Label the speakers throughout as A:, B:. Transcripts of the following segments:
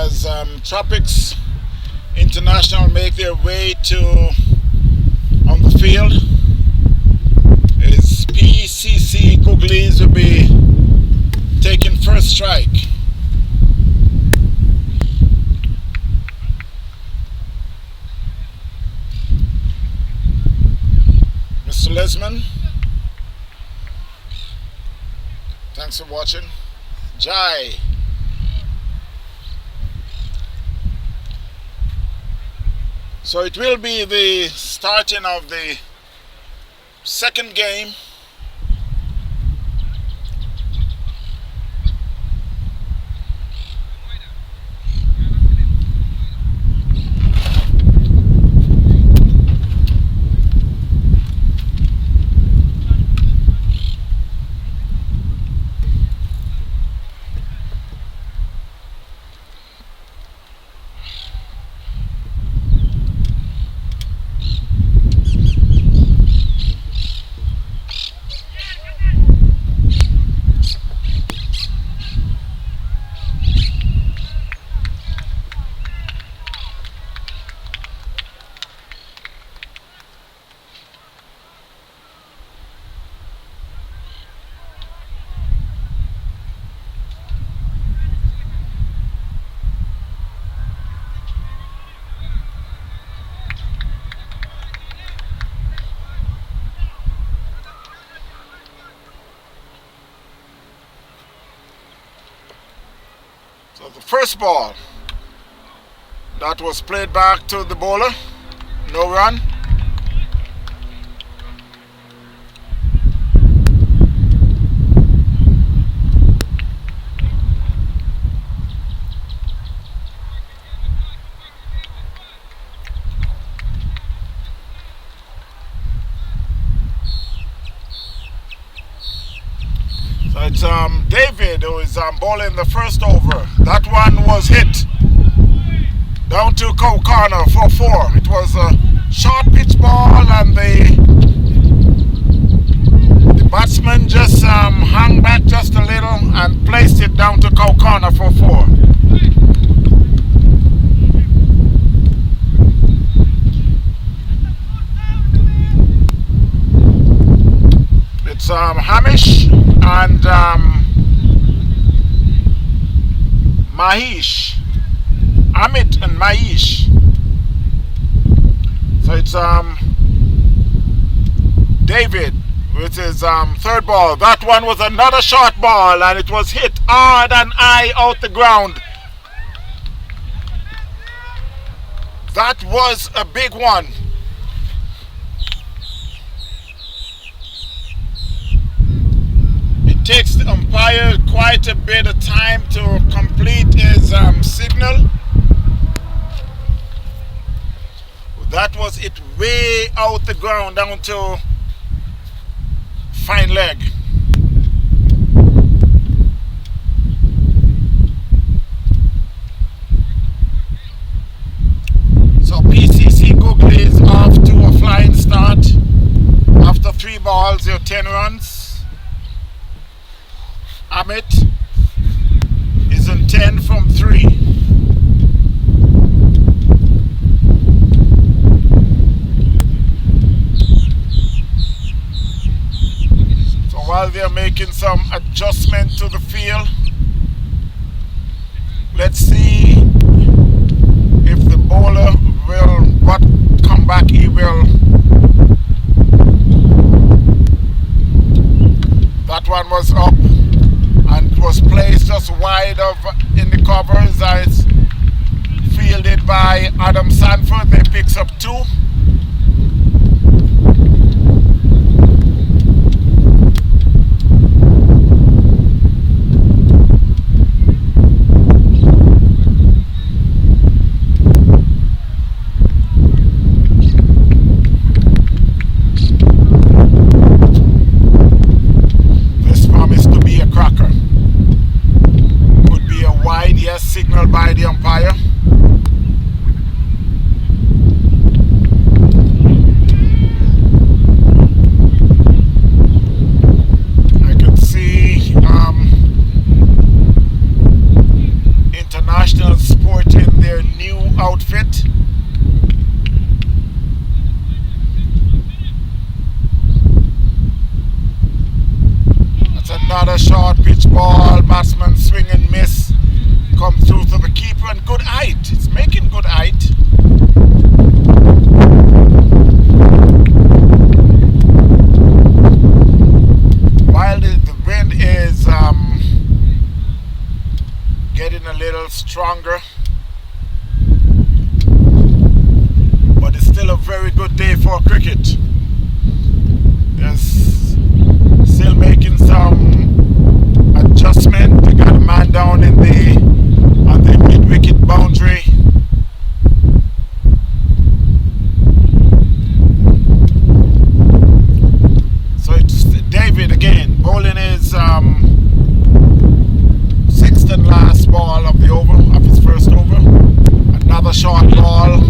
A: as Tropics International make their way on the field. Is PCC Googlies will be taking first strike. Mr. Lesman, thanks for watching. Jai. So it will be the starting of the second game. So the first ball that was played back to the bowler, no run. So it's David who is bowling the first over. That one was hit down to cow corner for 4. It was a short pitch ball and the batsman just hung back just a little and placed it down to cow corner for 4. It's Hamish and Mahish. Amit and Mahish. So it's David with his third ball. That one was another short ball and it was hit hard and high out the ground. That was a big one. Takes the umpire quite a bit of time to complete his signal. That was it way out the ground down to fine leg. So PCC Googlies off to a flying start. After 3 balls, you're 10 runs. Amit is on 10 from 3. So while they're making some adjustment to the field, let's see if the bowler will, what comeback he will. That one was up and was placed just wide of in the covers as fielded by Adam Sanford. They picks up 2. Signaled by the umpire. Another short pitch ball, batsman swing and miss, comes through to the keeper, and good height. It's making good height. While the wind is getting a little stronger, but it's still a very good day for cricket. There's still making some adjustment. They got a man down on the mid-wicket boundary. So it's David again. Bowling his sixth and last ball of the over, of his first over. Another short ball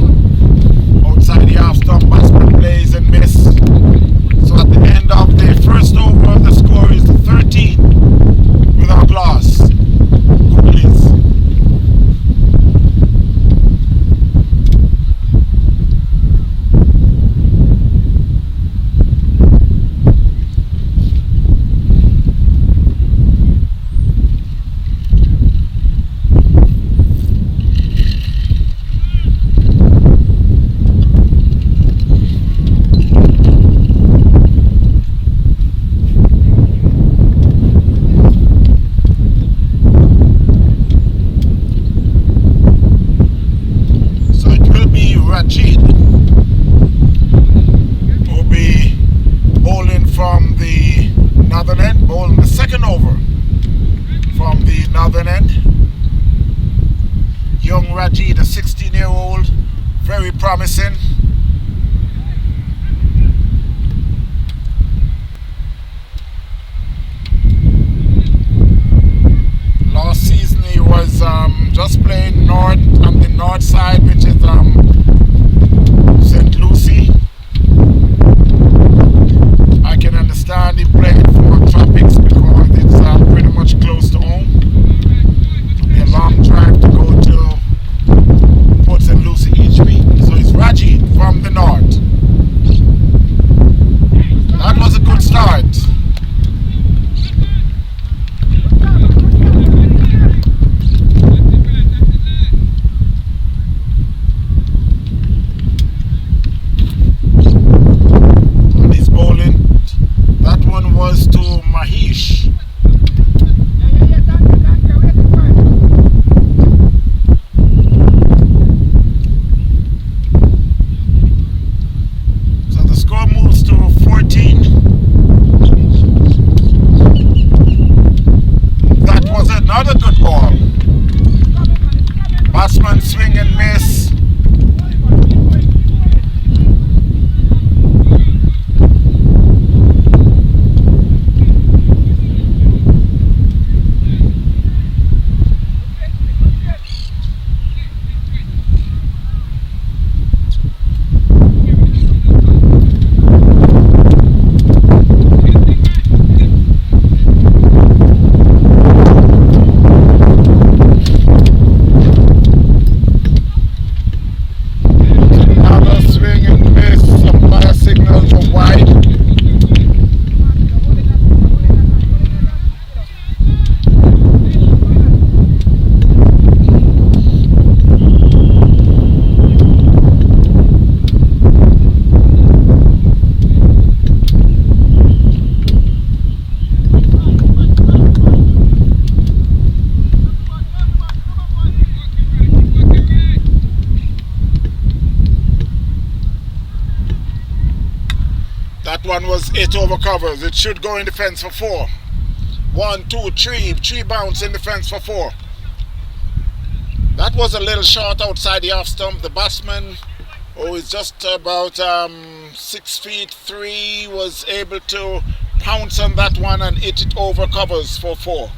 A: outside the half stump. Batsman plays and miss. So at the end of the first over, the score is 13 without loss. Googlies. Rajid, a 16-year-old, very promising. Last season he was just playing north on the north side, which is St. Lucie. I can understand he played for Tropics because it's pretty much close to home. It'll be a long drive to go to Port St. Lucie each week. So it's Raji from the north. That was a good start. And he's bowling. That one was to Mahesh. Another good ball. Batsman swing and miss. That one was 8 over covers. It should go in defense for 4. 1, 2, 3. 3 bounce in defense for 4. That was a little short outside the off stump. The batsman, who is just about 6 feet 3, was able to pounce on that one and hit it over covers for 4.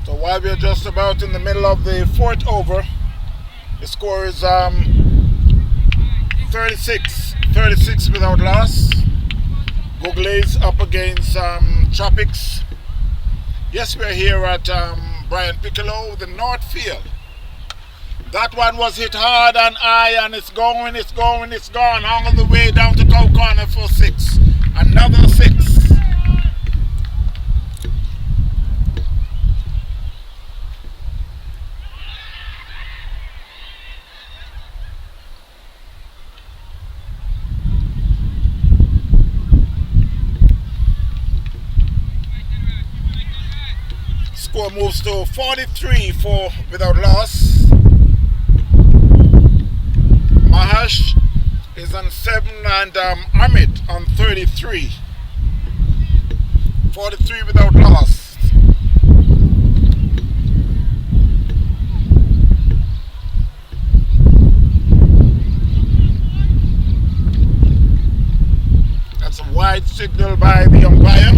A: So while we're just about in the middle of the fourth over, the score is 36 without loss. Googlies up against Tropics. Yes, we're here at Brian Piccolo, the North Field. That one was hit hard and high, and it's gone all the way down to Cow Corner for 6. Another 6. Score moves to 43 for without loss. Mahash is on 7 and Amit on 33. 43 without loss. That's a wide signal by the umpire.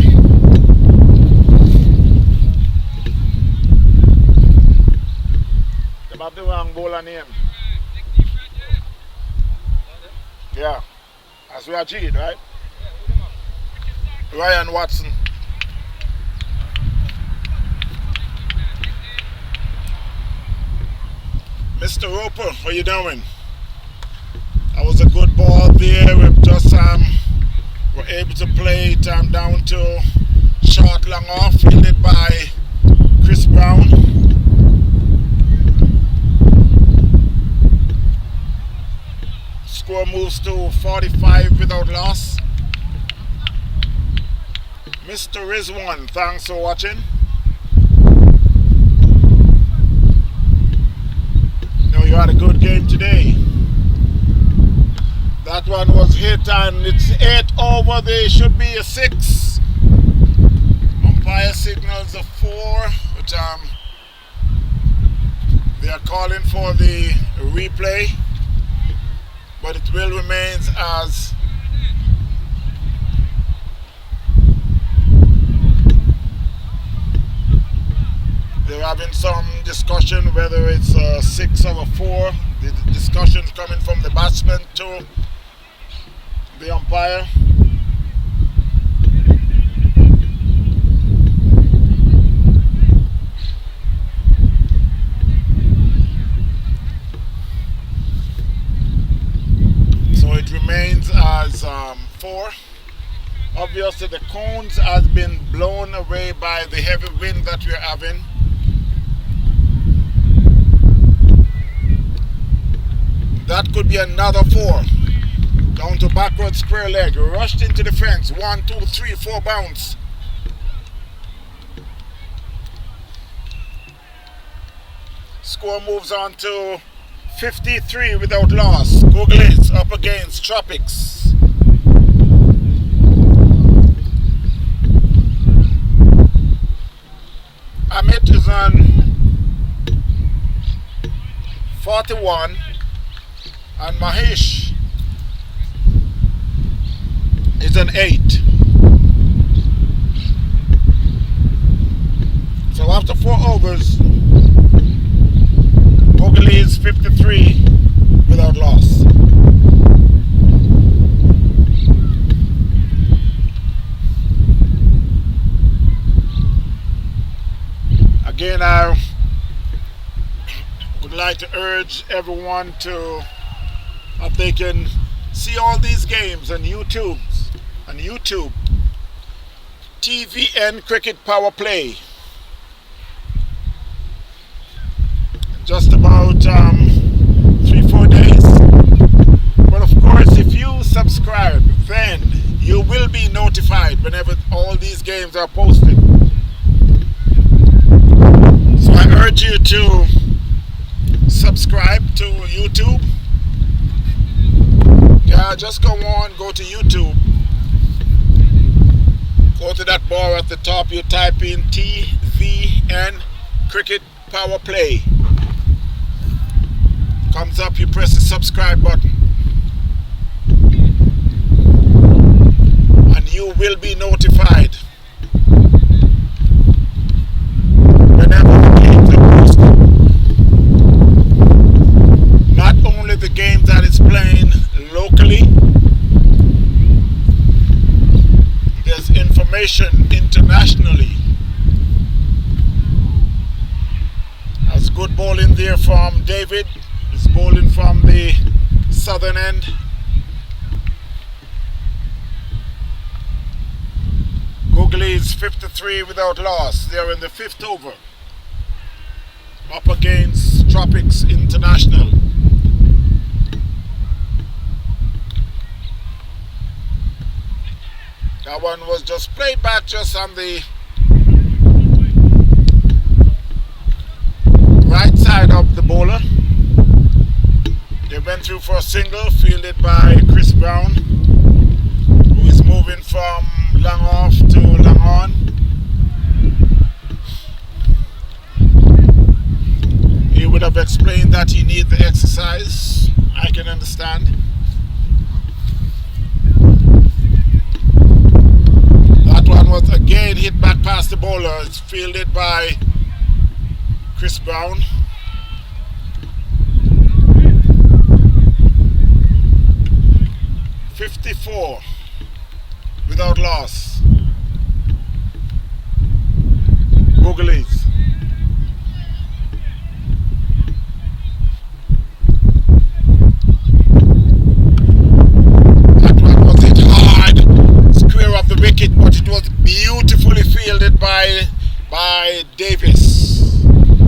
A: About the wrong bowler name. Yeah, as we agreed, right? Ryan Watson. Mr. Roper, how you doing? That was a good ball there. We just were able to play it down to short, long off, fielded by Chris Brown. Score moves to 45 without loss. Mr. Rizwan, thanks for watching. No, you had a good game today. That one was hit and it's 8 over. There should be a 6. Umpire signals a 4, but they are calling for the replay. But it will remain as they're having some discussion whether it's a 6 or a 4. The discussion's coming from the batsman to the umpire. It remains as 4. Obviously the cones has been blown away by the heavy wind that we're having. That could be another 4. Down to backward square leg. Rushed into the fence. 1, 2, 3, 4 bounce. Score moves on to 53 without loss. Googlies up against Tropics. Amit is on 41 and Mahesh is an 8. So after 4 overs, Googlies 53 without loss. Again, I would like to urge everyone to, if they can see all these games on YouTube, TVN Cricket Power Play. Just about 3-4 days. But of course, if you subscribe, then you will be notified whenever all these games are posted. So I urge you to subscribe to YouTube. Yeah, just go to YouTube. Go to that bar at the top, you type in TVN Cricket Power Play. Comes up, you press the subscribe button. And you will be notified whenever internationally. That's good bowling there from David. He's bowling from the southern end. Googlies 53 without loss. They're in the 5th over. Up against Tropics International. That one was just played back just on the right side of the bowler. They went through for a single, fielded by Chris Brown, who is moving from long off to long on. He would have explained that he needs the exercise. I can understand. That one was again hit back past the bowler. It's fielded by Chris Brown. .54 without loss. Googlies. That one was hit hard, square of the wicket, but it was beautifully fielded by Davis,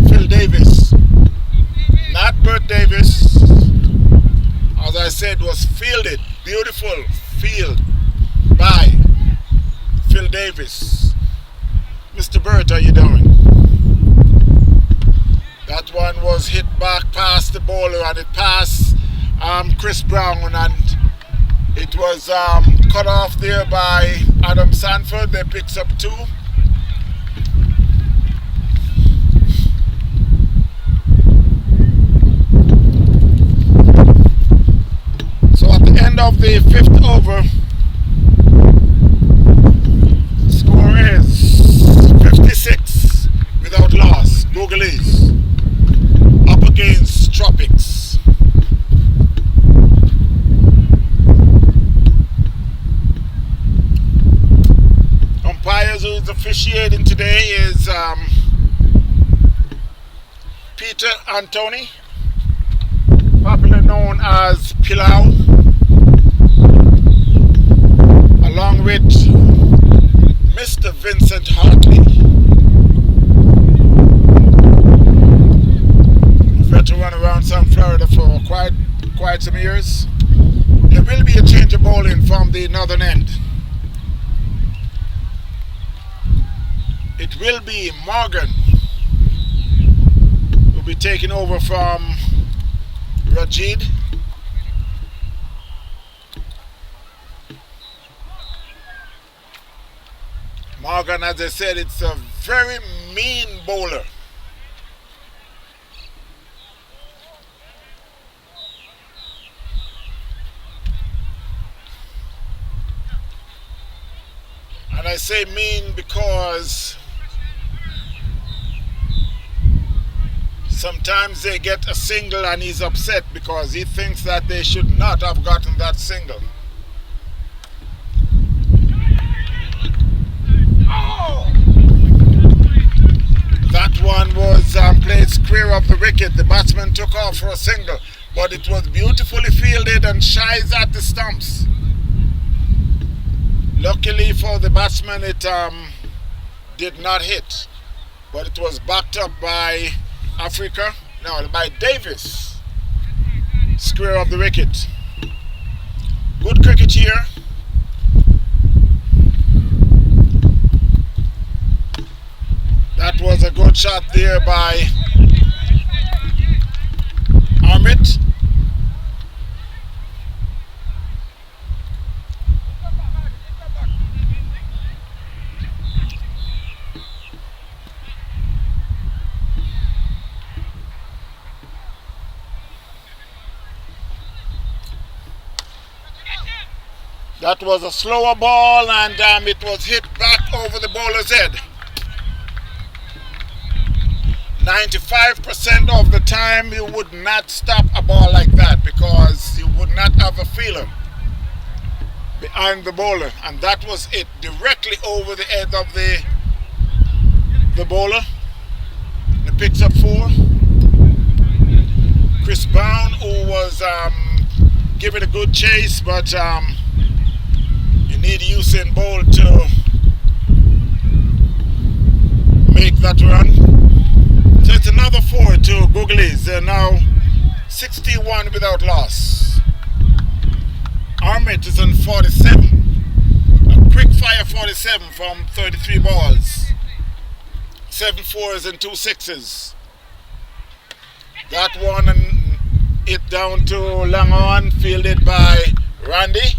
A: Phil Davis, not Bert Davis. As I said, was fielded, beautiful field by Phil Davis. Mr. Burt, how you doing? That one was hit back past the bowler and it passed Chris Brown, and it was cut off there by Adam Sanford. They picks up 2. So at the end of the 5th over, score is 56 without loss. Googlies up against Tropics. Umpires who's officiating today is Peter Antoni, popularly known as Pilau, along with Mr. Vincent Hartley, veteran around South Florida for quite some years. There will be a change of bowling from the northern end. It will be Morgan who will be taking over from Rajid. Morgan, as I said, it's a very mean bowler. And I say mean because sometimes they get a single and he's upset because he thinks that they should not have gotten that single. That one was played square of the wicket. The batsman took off for a single, but it was beautifully fielded and shies at the stumps. Luckily for the batsman, it did not hit, but it was backed up by by Davis, square of the wicket. Good cricket here. That was a good shot there by Amit. That was a slower ball and it was hit back over the bowler's head. 95% of the time you would not stop a ball like that because you would not have a feeler. behind the bowler, and that was it, directly over the head of the bowler. He picks up 4. Chris Brown, who was giving a good chase, but you need Usain Bolt to make that run. So it's another 4 to Googlies. They're now 61 without loss. Armit is on 47. A quick fire 47 from 33 balls. 7 4s and 2 6s. That one and it down to long on, fielded by Randy.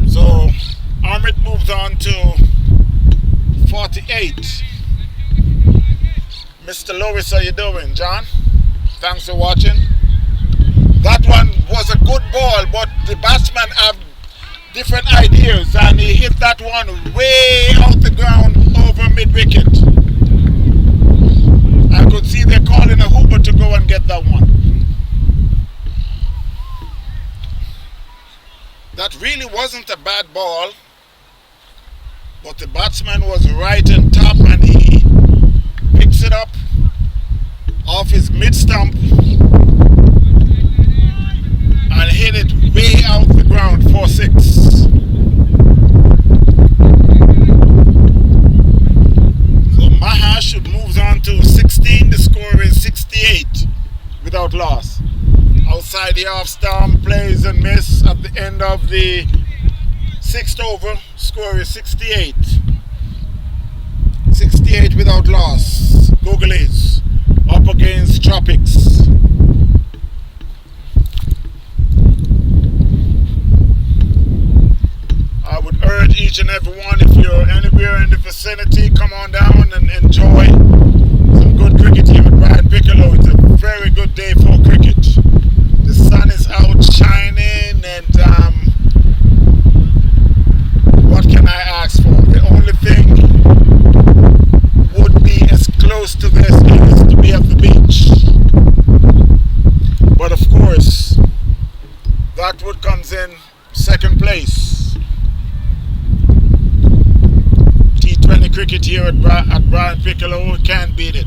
A: So Armit moves on to 48. Mr. Lewis, how you doing, John? Thanks for watching. That one was a good ball, but the batsman have different ideas, and he hit that one way out the ground over mid-wicket. I could see they're calling a hooper to go and get that one. That really wasn't a bad ball, but the batsman was right on top, and he picks it up off his mid-stump and hit it way out the ground, 4-6. So Mahash moves on to 16. The score is 68 without loss. Outside the off stump, plays and miss at the end of the 6th over. Score is 68. 68 without loss. Googlies up against Tropics. I would urge each and every one, if you're anywhere in the vicinity, come on down and enjoy some good cricket here at Brian Piccolo. It's a very good day for cricket. The sun is out shining, and what can I ask for? The only thing would be as close to this as to be at the beach. But of course, that would comes in second place. T20 cricket here at Brian Piccolo, can't beat it.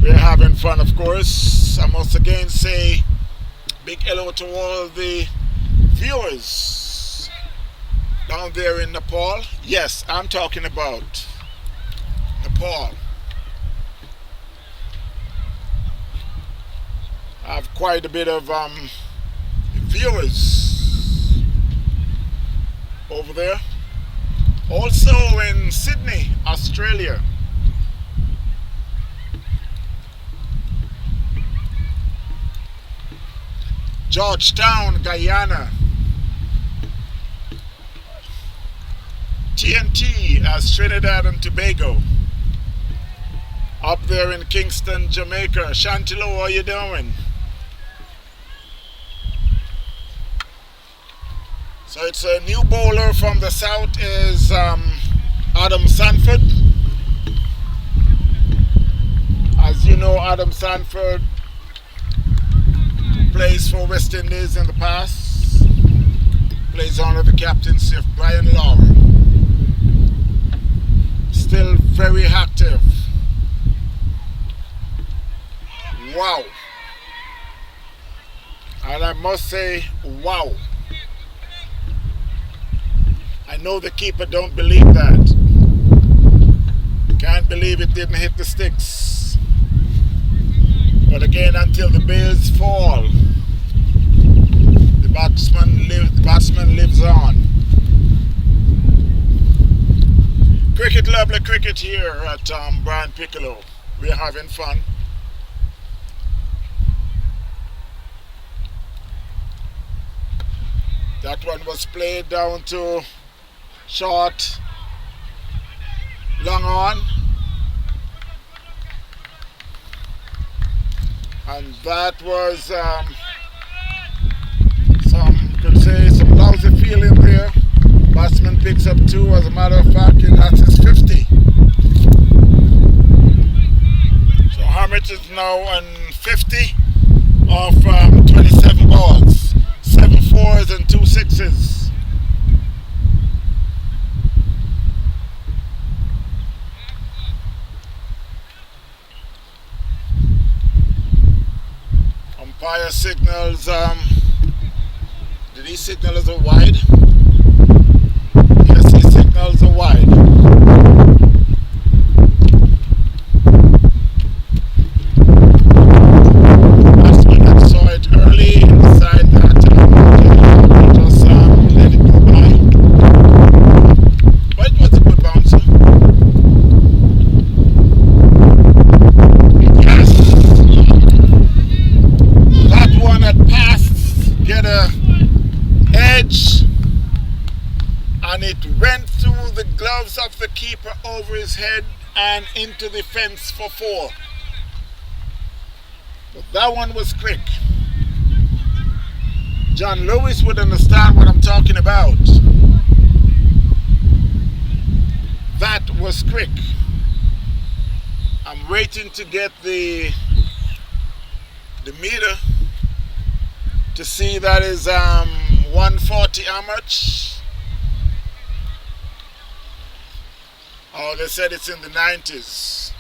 A: We're having fun, of course. I must again say big hello to all the viewers down there in Nepal. Yes, I'm talking about Nepal. I have quite a bit of viewers over there. Also in Sydney, Australia. Georgetown, Guyana. TNT as Trinidad and Tobago. Up there in Kingston, Jamaica. Chantilo, how you doing? So it's a new bowler from the south is Adam Sanford. As you know, Adam Sanford plays for West Indies in the past. Plays under the captaincy of Brian Lara. Still very active. Wow. And I must say, wow. I know the keeper don't believe that. Can't believe it didn't hit the sticks. But again, until the bails fall, the batsman lives on. Cricket, lovely cricket here at Brian Piccolo. We're having fun. That one was played down to short, long on, and that was some lousy feeling there. Batsman picks up 2, as a matter of fact, and that's his 50. So Hermit is now on 50 of 27 balls, 7 fours and 2 sixes. Umpire signals, did he signal as a wide? Yes, he signals a wide. Of the keeper over his head and into the fence for 4. But that one was quick. John Lewis would understand what I'm talking about. That was quick. I'm waiting to get the meter to see that is 140 how much. Oh, they said it's in the 90s.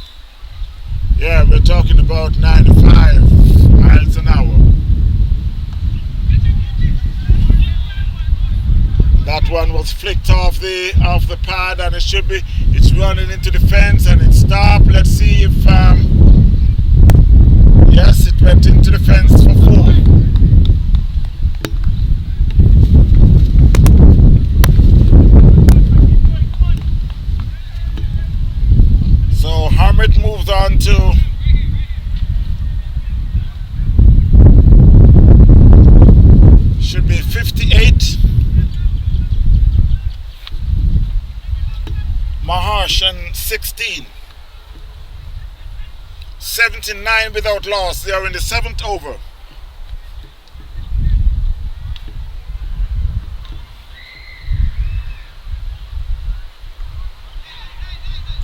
A: Yeah, we're talking about 95 miles an hour. That one was flicked off the pad, and it's running into the fence, and it stopped. Let's see if yes, it went into the fence for 4. So Hermit moves on to should be 58. Maharshan 16. 79 without loss. They are in the 7th over.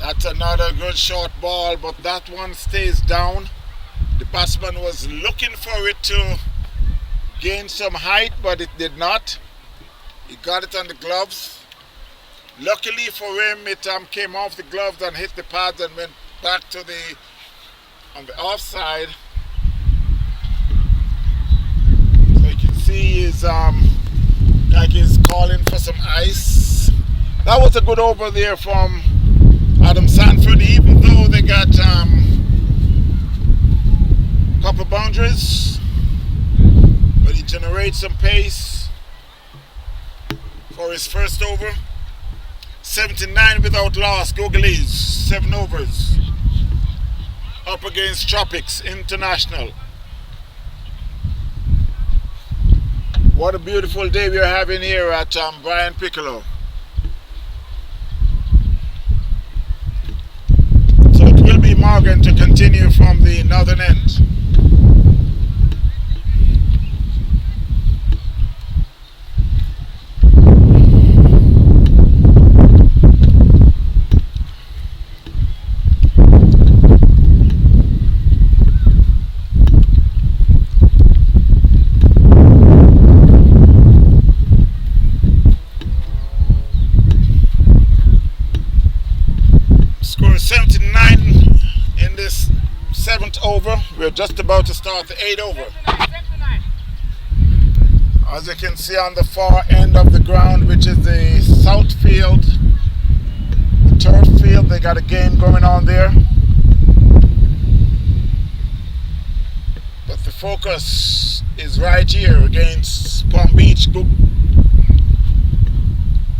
A: That's another good short ball, but that one stays down. The batsman was looking for it to gain some height, but it did not. He got it on the gloves. Luckily for him, it came off the gloves and hit the pads and went back to on the offside. So you can see he's like he's calling for some ice. That was a good over there from Adam Sanford, even though they got couple boundaries, but he generates some pace for his first over. 79 without loss. Googlies, 7 overs. Up against Tropics International. What a beautiful day we are having here at Brian Piccolo. So it will be Morgan to continue from the northern end. Over. We're just about to start the 8th over. As you can see on the far end of the ground, which is the south field, the turf field, they got a game going on there. But the focus is right here against Palm Beach.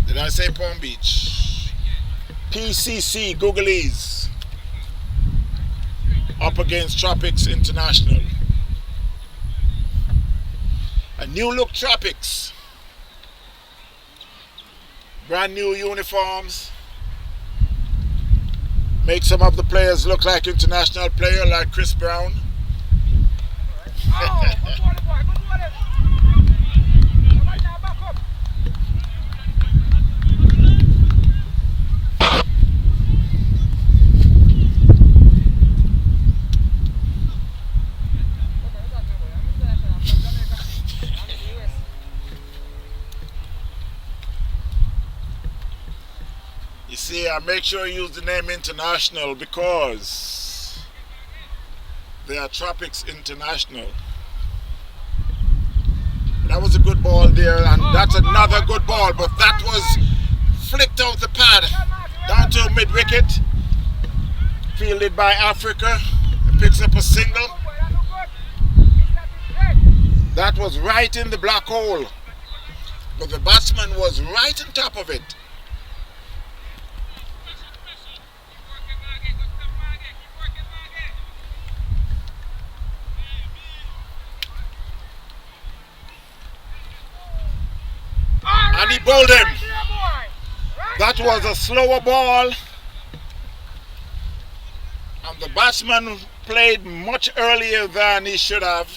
A: Did I say Palm Beach? PCC Googlies. Up against Tropics International. A new look Tropics. Brand new uniforms. Make some of the players look like international player, like Chris Brown. See, I make sure you use the name International because they are Tropics International. That was a good ball there, and that's another good ball, but that was flicked out the pad down to mid-wicket, fielded by Africa. It picks up a single. That was right in the black hole, but the batsman was right on top of it. And he bowled him. That was a slower ball, and the batsman played much earlier than he should have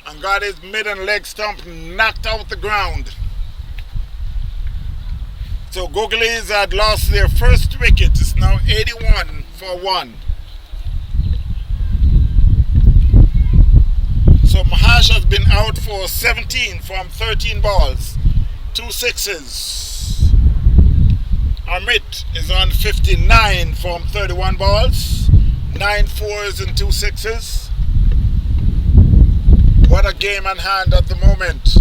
A: and got his mid and leg stump knocked out the ground. So Googlies had lost their first wicket. It's now 81 for 1. So Mahash has been out for 17 from 13 balls. 2 sixes. Amit is on 59 from 31 balls. 9 fours and 2 sixes. What a game on hand at the moment.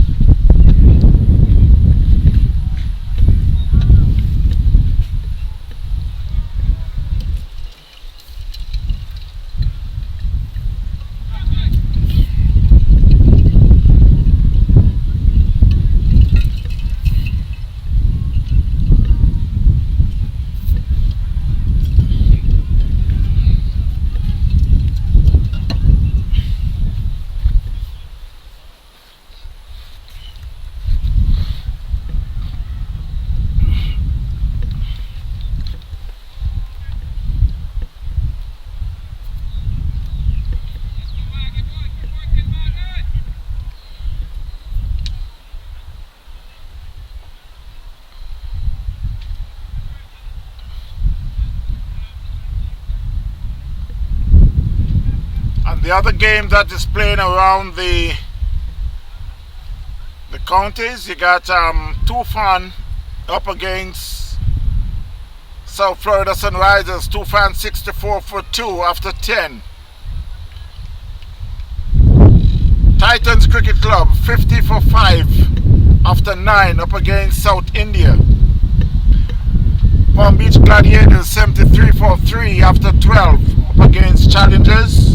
A: The other game that is playing around the counties, you got Tufan up against South Florida Sunrisers. Tufan 64 for 2 after 10. Titans Cricket Club 50 for 5 after 9 up against South India. Palm Beach Gladiators 73 for 3 after 12 up against Challengers.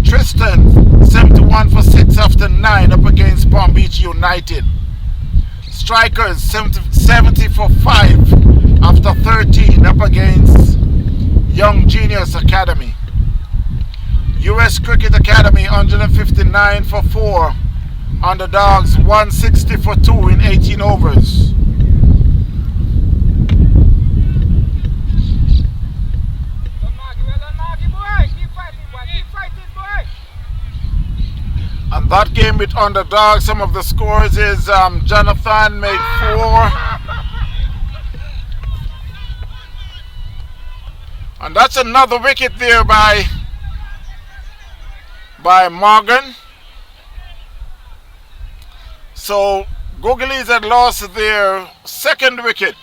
A: Tristan 71 for 6 after 9 up against Palm Beach United. Strikers 70 for 5 after 13 up against Young Genius Academy. US Cricket Academy 159 for 4. Underdogs 160 for 2 in 18 overs. And that game with underdogs, some of the scores is Jonathan made 4. And that's another wicket there by Morgan. So Googlies had lost their second wicket.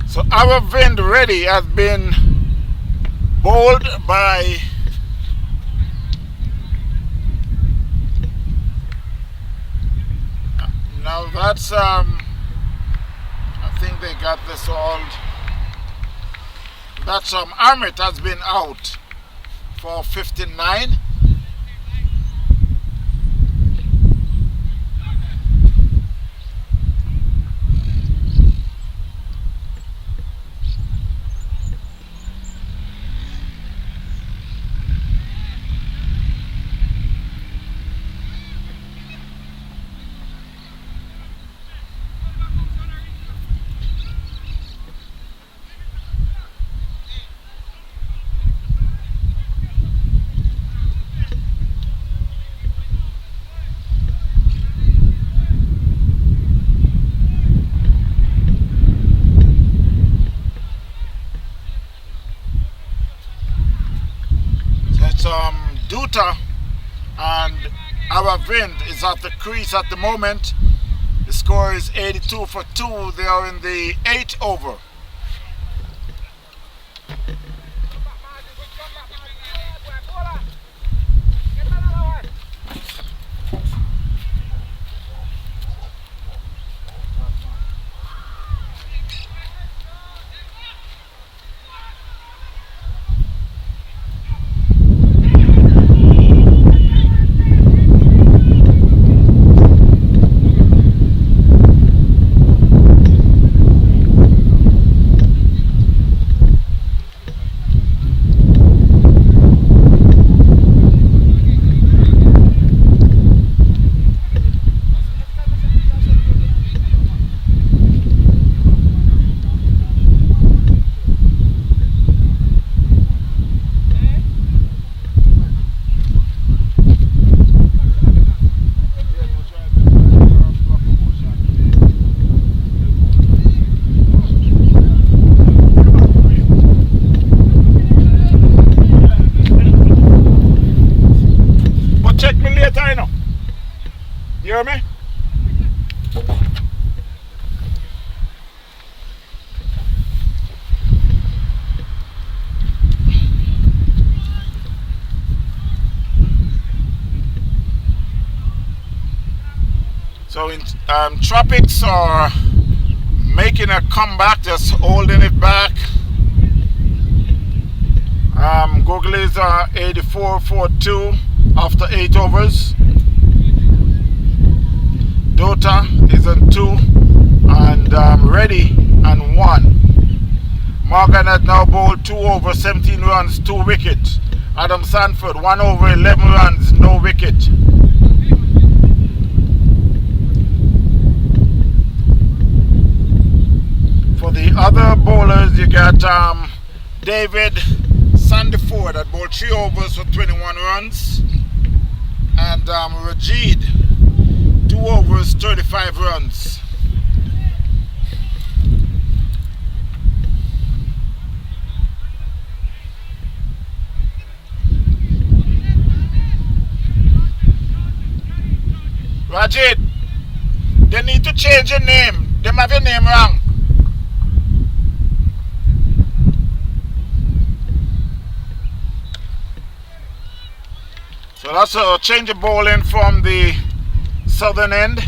A: So Aravind Reddy has been bowled by now that's I think they got this all. That's Amit has been out for 59. Dota and Aravind is at the crease at the moment. The score is 82 for 2. They are in the 8th over. You hear me? So Tropics are making a comeback, just holding it back. Googlies are 84 for 2 after 8 overs. Dota is on 2 and Ready and 1. Morgan has now bowled 2 over 17 runs, 2 wickets. Adam Sanford 1 over 11 runs, no wicket. For the other bowlers, you got David Sandiford that bowled 3 overs for 21 runs, and Rajid 2 overs, 35 runs. Rajid, they need to change your name. They have your name wrong. So that's a change of bowling from the southern end.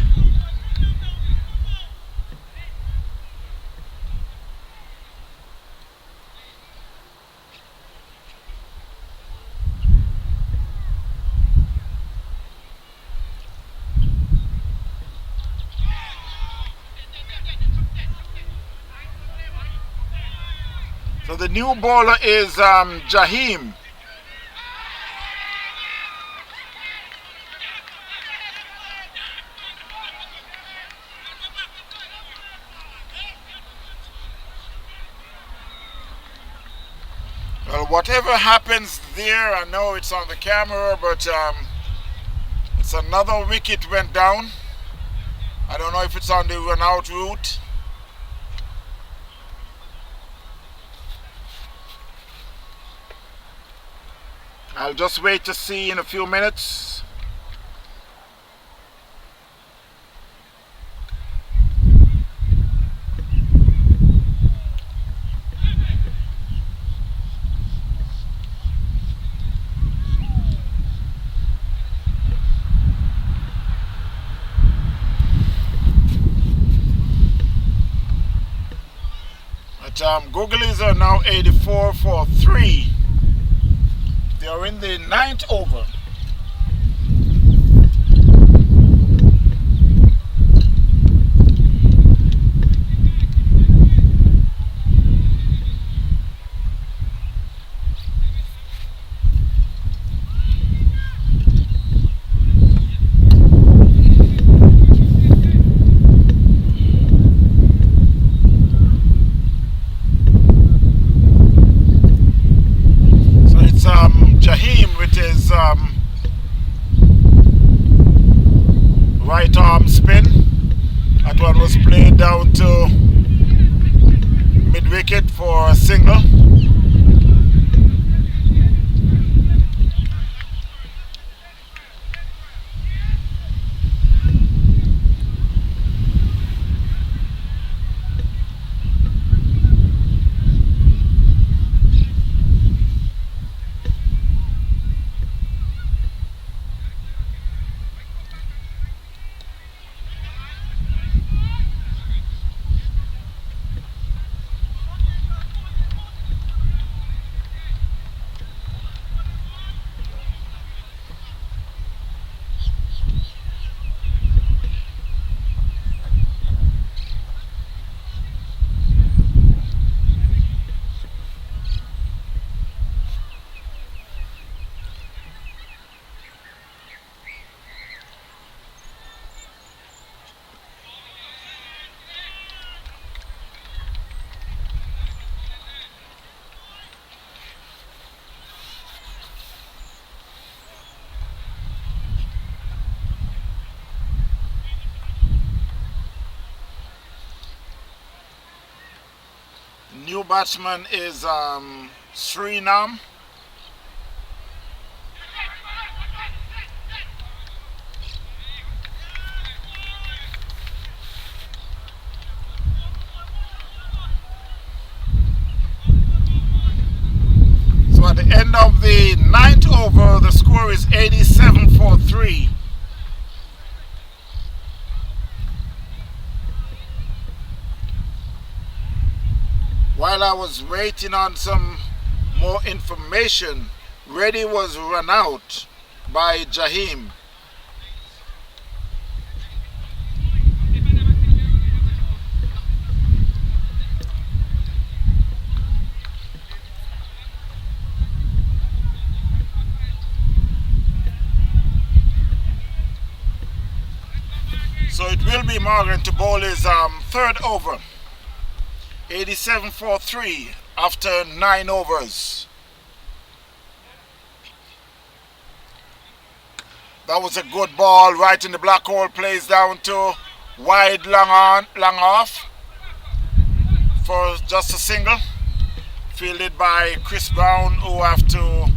A: So the new bowler is Jaheem. Well, whatever happens there, I know it's on the camera, but it's another wicket went down. I don't know if it's on the run out route. I'll just wait to see in a few minutes. Googlies are now 84 for 3. They are in the 9th over. Jaheim with his right arm spin. That one was played down to mid wicket for a single. new batsman is Srinam. So at the end of the 9th over, the score is 87-3. While I was waiting on some more information, Reddy was run out by Jahim. So it will be Morgan to bowl his third over. 87-3 after 9 overs. That was a good ball right in the black hole. Plays down to wide, long off for just a single. Fielded by Chris Brown, who have to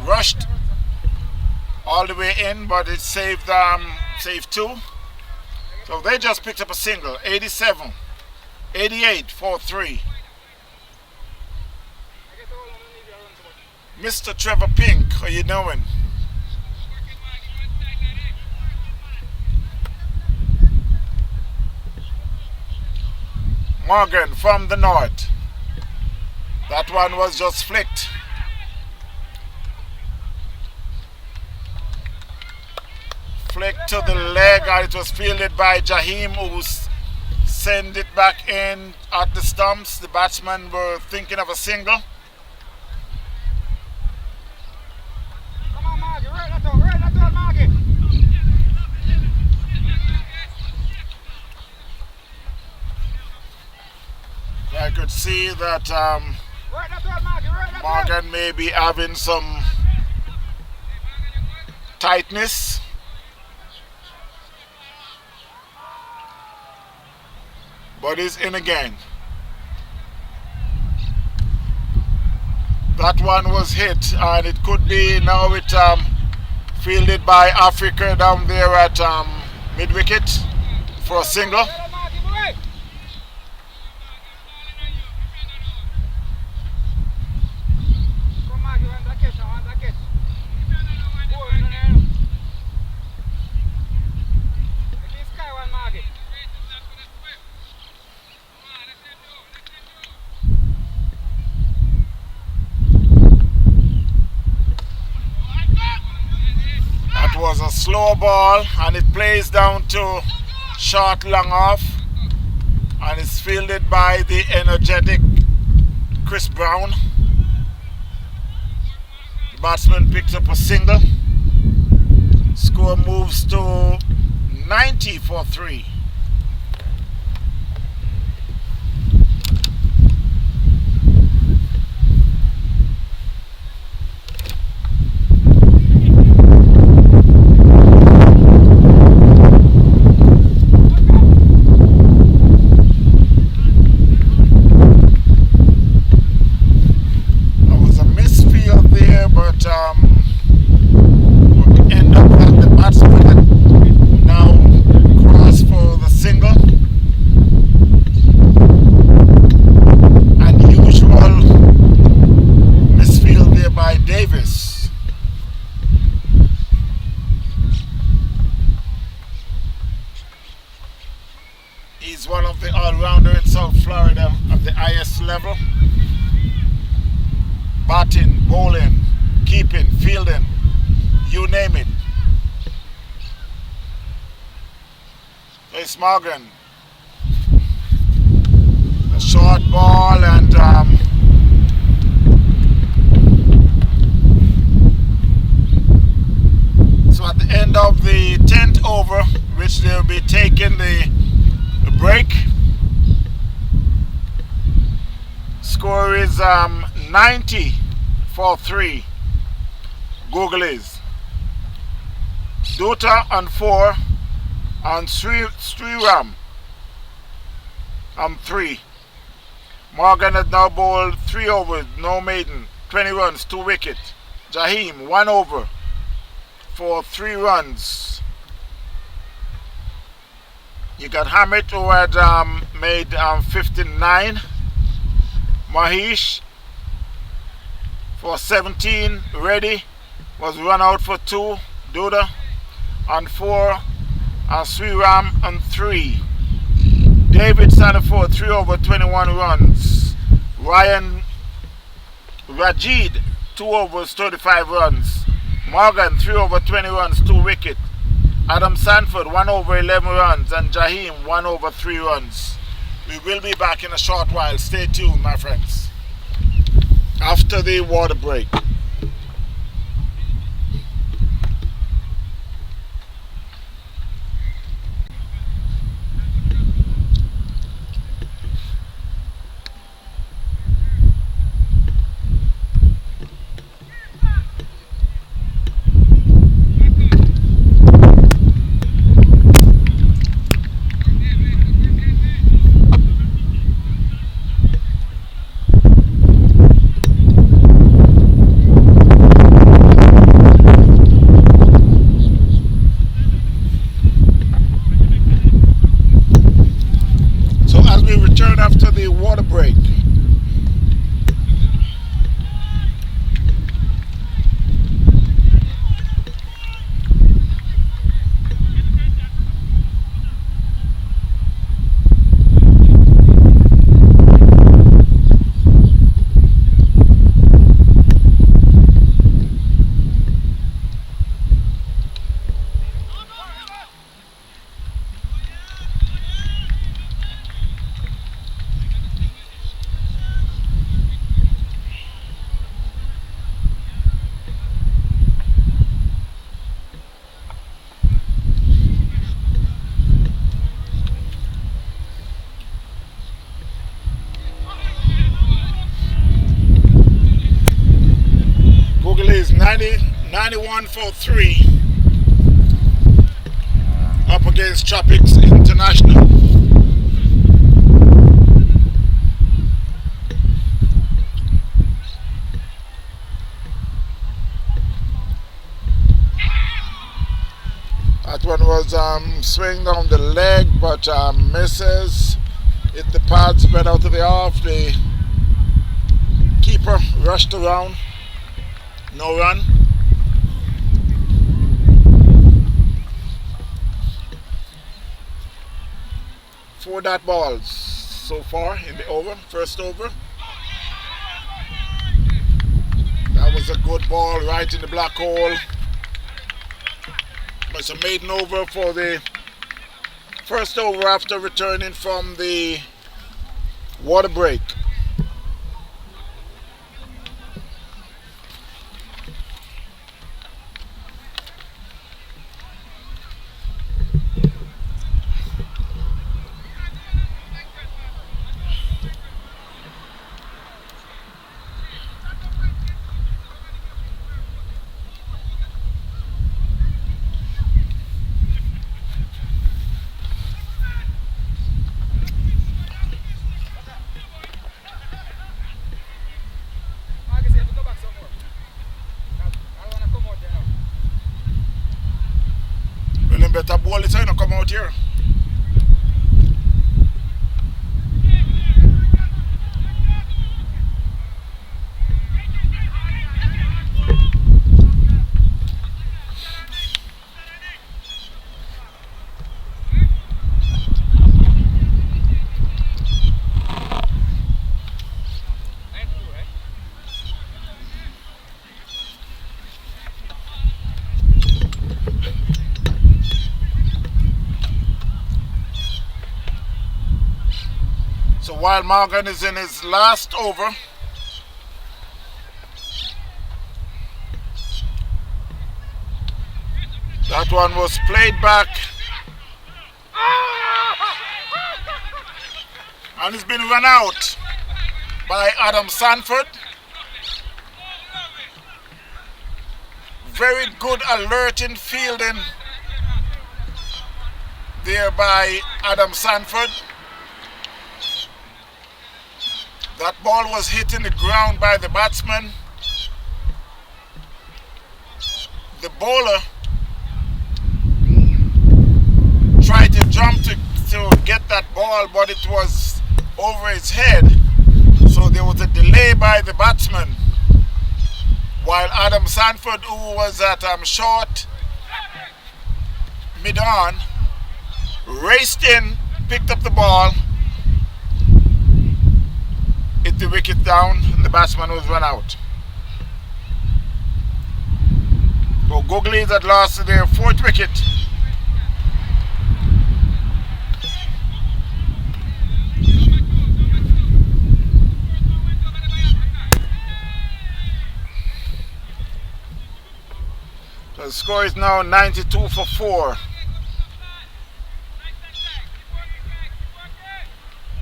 A: rushed all the way in, but it saved 2. So they just picked up a single. 88-3. Mr. Trevor Pink, how you doing? Morgan from the north. That one was just flicked. Flick to the leg, and it was fielded by Jahim, who sent it back in at the stumps. The batsmen were thinking of a single.
B: Come on, Margie, right that out, Margie.
A: I could see that Morgan may be having some tightness. But he's in again. That one was hit, and it could be now it fielded by Africa down there at mid-wicket for a single. Was a slow ball, and it plays down to short, long off, and it's fielded by the energetic Chris Brown. The batsman picks up a single. Score moves to 90-3. He's one of the all-rounder in South Florida at the highest level. Batting, bowling, keeping, fielding, you name it. It's Morgan. A short ball, and so at the end of the 10th over, which they'll be taking the break, score is 90-3 Googlies. Dutta on 4 and Sriram 3. Morgan has now bowled 3 overs, no maiden, 20 runs, 2 wicket. Jaheim 1 over for 3 runs. You got Hamid who had made 59. Mahesh for 17. Reddy was run out for 2. Duda on 4. Sriram on 3. David Sanford 3 over 21 runs. Ryan Rajid 2 overs 35 runs. Morgan 3 over 20 runs, 2 wicket. Adam Sanford 1 over 11 runs, and Jaheim 1 over 3 runs. We will be back in a short while. Stay tuned, my friends. After the water break. After the water break. Googlies 91 for 3 up against Tropics International. That one was swing down the leg, but misses. Hit the pad, spread out to the off. The keeper rushed around. No run. Four dot balls so far in the over, first over. That was a good ball right in the black hole. It's a maiden over for the first over after returning from the water break. Better ball it so you don't come out here. So while Morgan is in his last over, that one was played back and it's been run out by Adam Sanford. Very good alerting fielding there by Adam Sanford. That ball was hitting the ground by the batsman. The bowler tried to jump to get that ball, but it was over his head. So there was a delay by the batsman. While Adam Sanford, who was at short mid-on, raced in, picked up the ball, hit the wicket down, and the batsman was run out. So Googlies had lost their 4th wicket. So the score is now 92 for 4.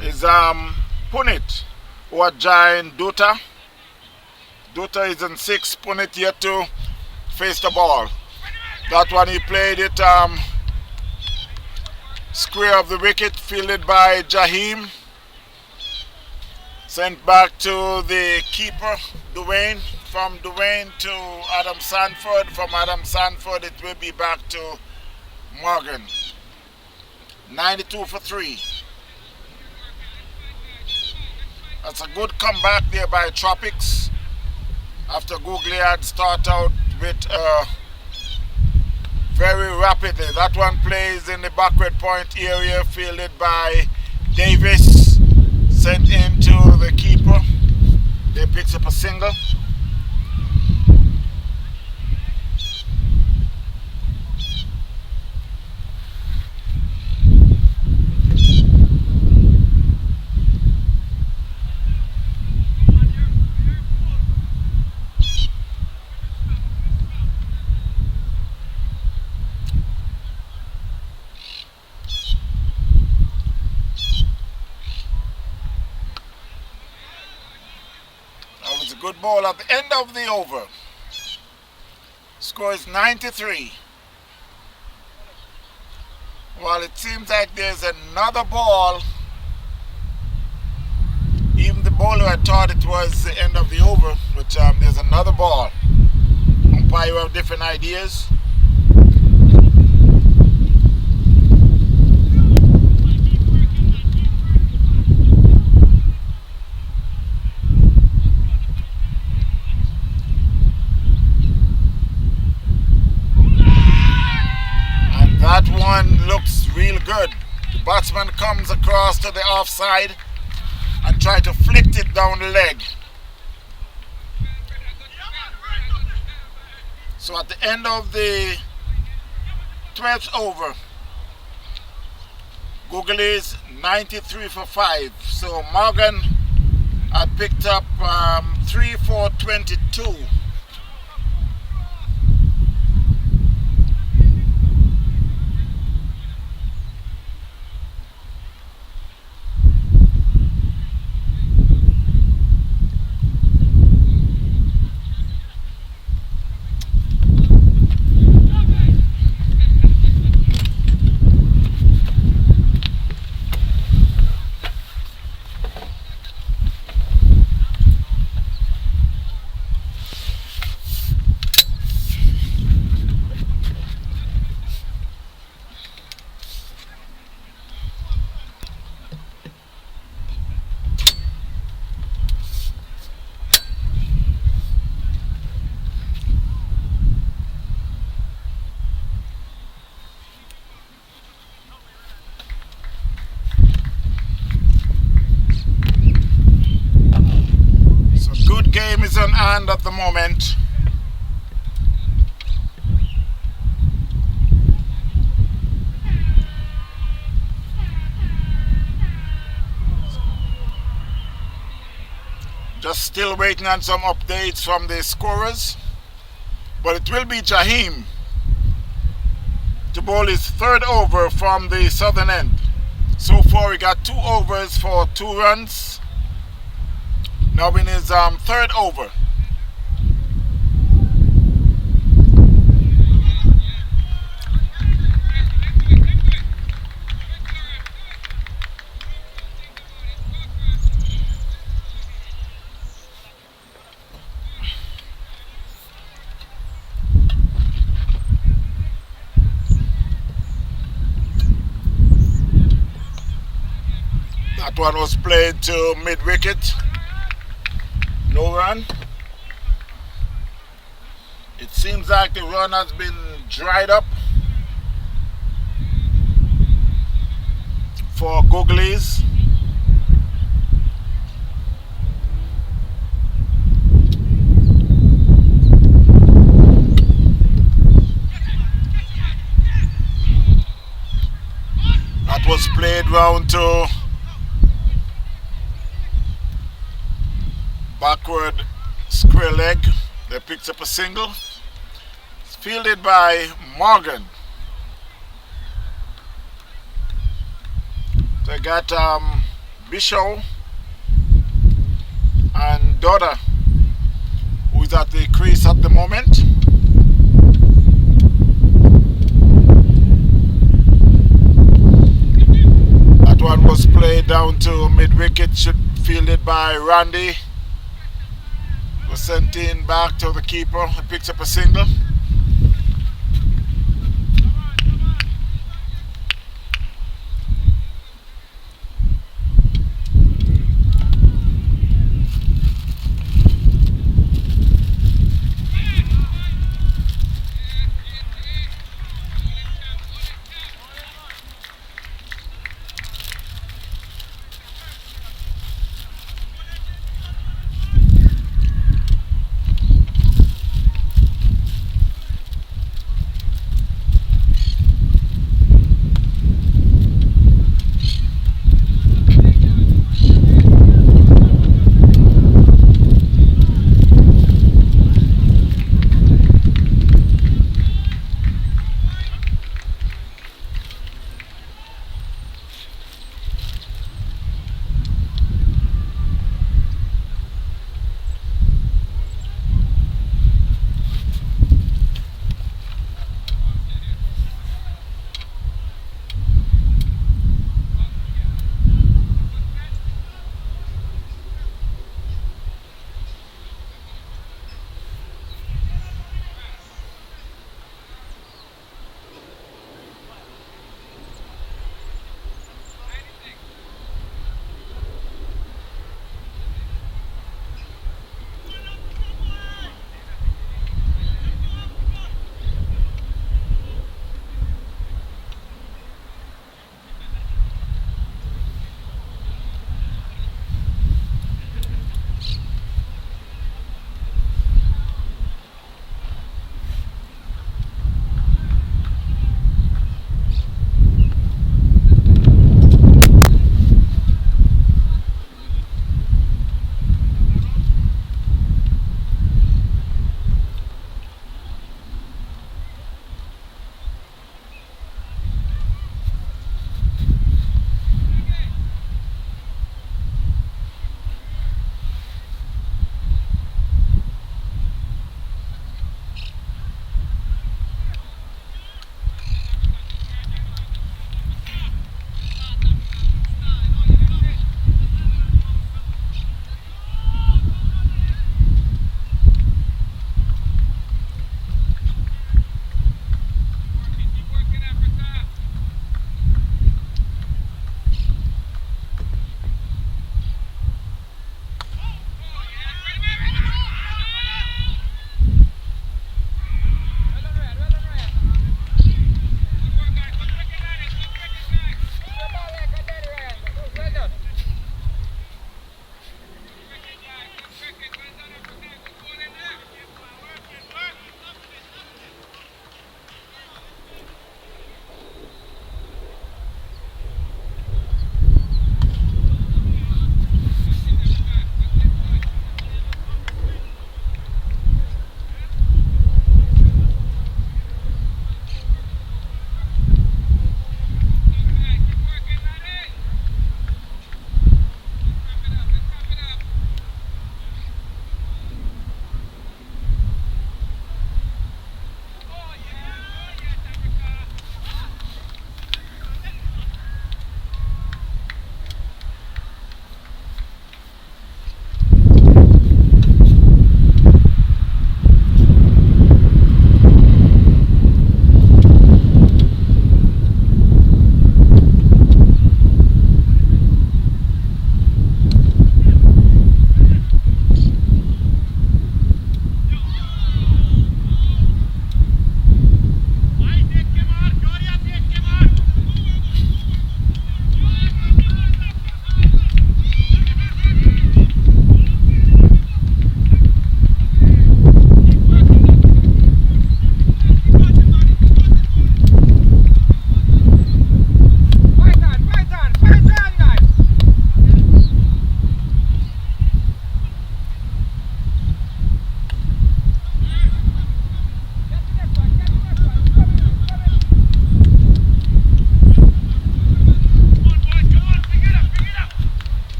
A: Is Punit who had joined Dutta. Dutta is in 6, Punit yet to face the ball. That one he played it square of the wicket, fielded by Jaheim. Sent back to the keeper, Dwayne. From Dwayne to Adam Sanford. From Adam Sanford it will be back to Morgan. 92 for 3. That's a good comeback there by Tropics. After Googly had started out with very rapidly. That one plays in the backward point area, fielded by Davis. Sent into the keeper. They picks up a single. Good ball at the end of the over. Score is 93. Well, it seems like there's another ball. Even the bowler had thought it was the end of the over, which there's another ball. Umpire have different ideas. That one looks real good. The batsman comes across to the offside and try to flick it down the leg. So at the end of the 12th over, Googlies 93 for 5. So Morgan had picked up 3 for 22. Game is on hand at the moment. Just still waiting on some updates from the scorers, but it will be Jaheim to bowl his 3rd over from the southern end. So far he got 2 overs for 2 runs. Now in his 3rd over. That one was played to mid-wicket. No run. It seems like the run has been dried up for Googlies. That was played round to backward square leg. They picked up a single. It's fielded by Morgan. They got Bishow and Doda, who is at the crease at the moment. That one was played down to mid-wicket, fielded by Randy. Was sent in back to the keeper. He picks up a single.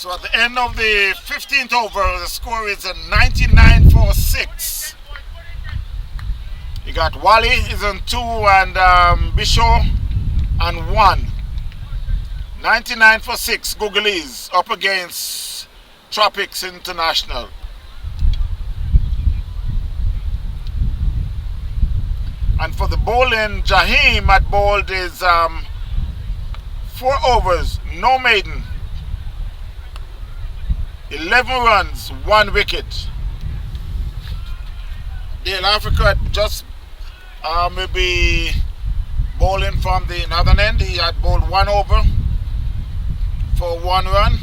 A: So at the end of the 15th over, the score is a 99 for 6. You got Wally is on 2 and Bisho on 1. 99 for 6, Googlies up against Tropics International. And for the bowling, Jahim at bowled is 4 overs, no maiden. 11 runs, 1 wicket. Dale Africa had just maybe bowling from the northern end. He had bowled 1 over for 1 run.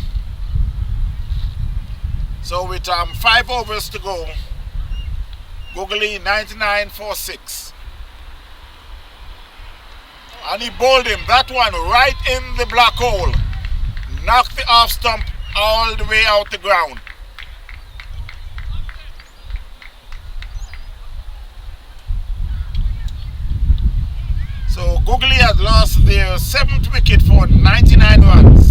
A: So with 5 overs to go, Googly 99 for 6. And he bowled him, that one right in the black hole. Knocked the off stump all the way out the ground. So Googly has lost their 7th wicket for 99 runs.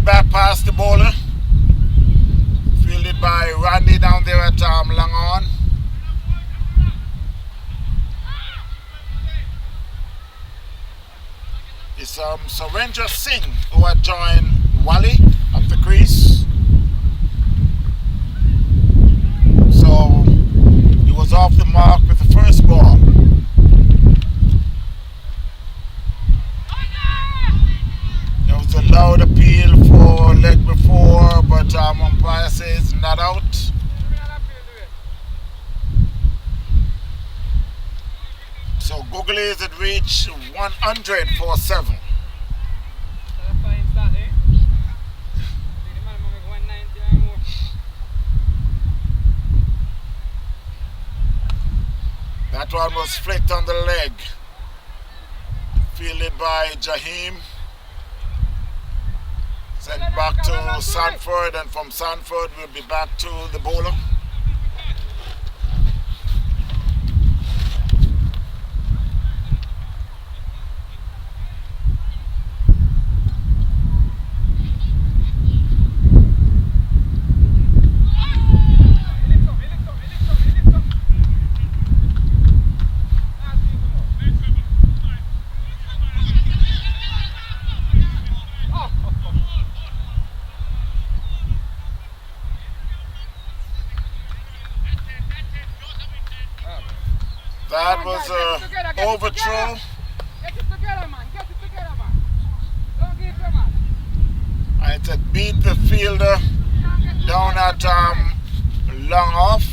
A: Back past the bowler, fielded by Randy down there at Langon. It's Surendra Singh who had joined Wally at the crease. So he was off the mark with the first ball. There was a loud appeal for leg before, but umpire says not out. So Googlies had reached 100 for 7. That one was flicked on the leg, fielded by Jahim. Sent back to Sanford, and from Sanford we'll be back to the bowler. That was an overthrow.
B: Get it together, man. Get it together, man. Don't give them, man.
A: And it had beat the fielder down at long off.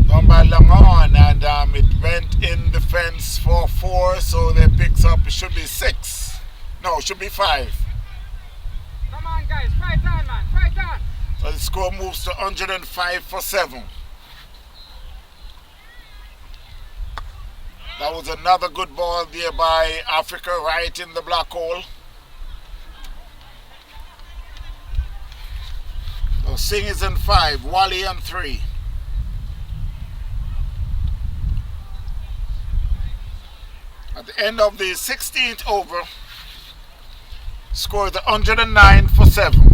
A: Down by long on, and it went in the fence for 4, so they picks up, it should be 6. No, it should be 5.
B: Come on, guys. Fight on, man. Fight on.
A: So the score moves to 105 for 7. That was another good ball there by Africa, right in the black hole. So Singh is in 5, Wally on 3. At the end of the 16th over, scored 109 for 7.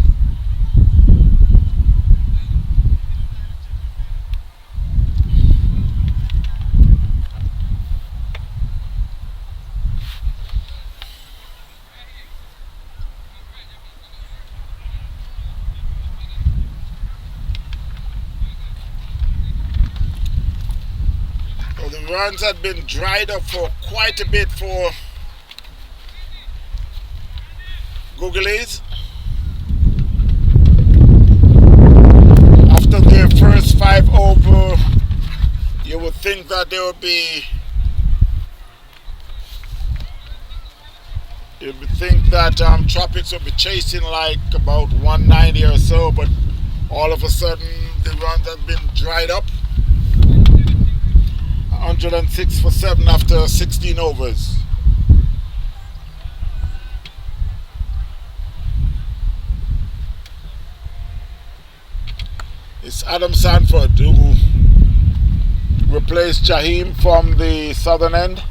A: So the runs had been dried up for quite a bit for Googlies. After their first 5 over, you would think that they would be, you would think that Tropics would be chasing like about 190 or so, but all of a sudden the runs have been dried up. 106 for 7 after 16 overs. It's Adam Sanford who replaced Jaheim from the southern end.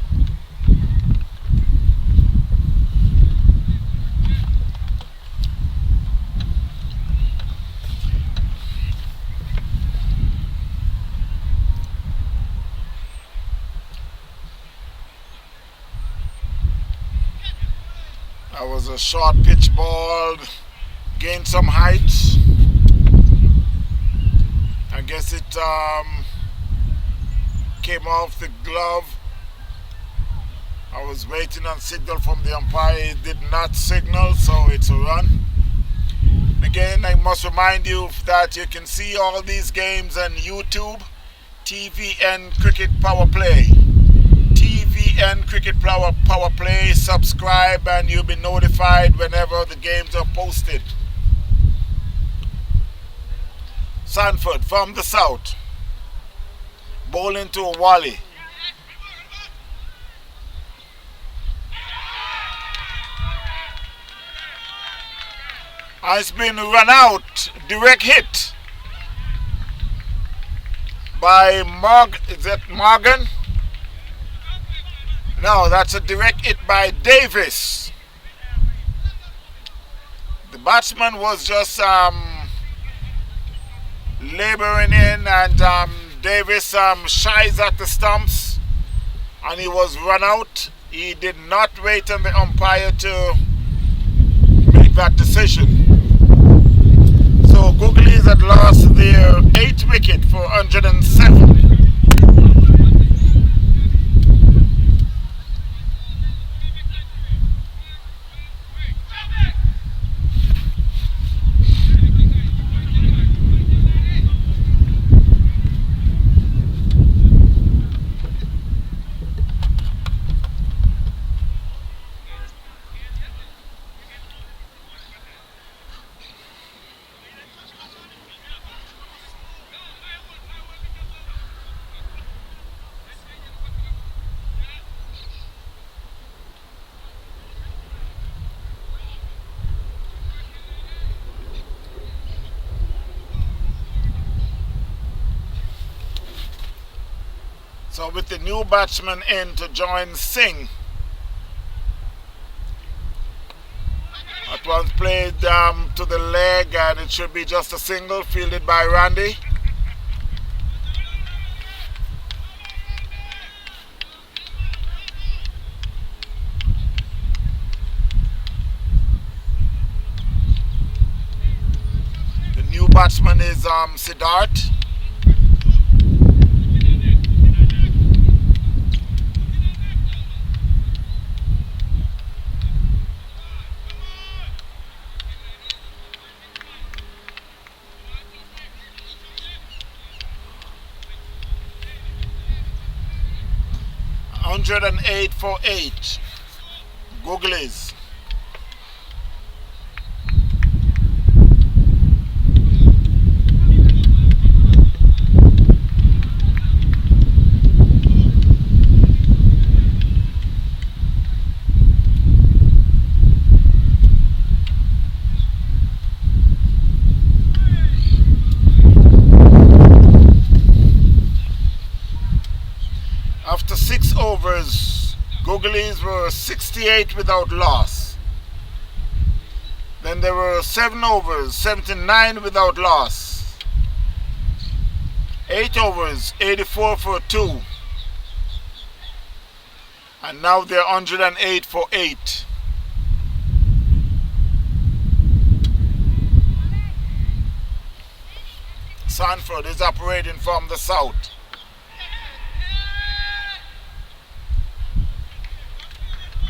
A: That was a short pitch ball, gained some height. I guess it came off the glove. I was waiting on signal from the umpire. It did not signal, so it's a run. Again, I must remind you that you can see all these games on YouTube. TVN Cricket Power Play. TVN Cricket Power Play. Subscribe and you'll be notified whenever the games are posted. Sanford from the south, bowling to a Wally. Has been run out, direct hit by is that Morgan? No, that's a direct hit by Davis. The batsman was just laboring in, and Davis shies at the stumps and he was run out. He did not wait on the umpire to make that decision. So Googlies had lost their 8th wicket for 107. So with the new batsman in to join Singh. That one's played to the leg and it should be just a single fielded by Randy. The new batsman is Siddharth. And 8 for 8. Googlies. After 6 overs, Googlies were 68 without loss. Then there were 7 overs, 79 without loss. 8 overs, 84 for 2. And now they're 108 for 8. Sanford is operating from the south.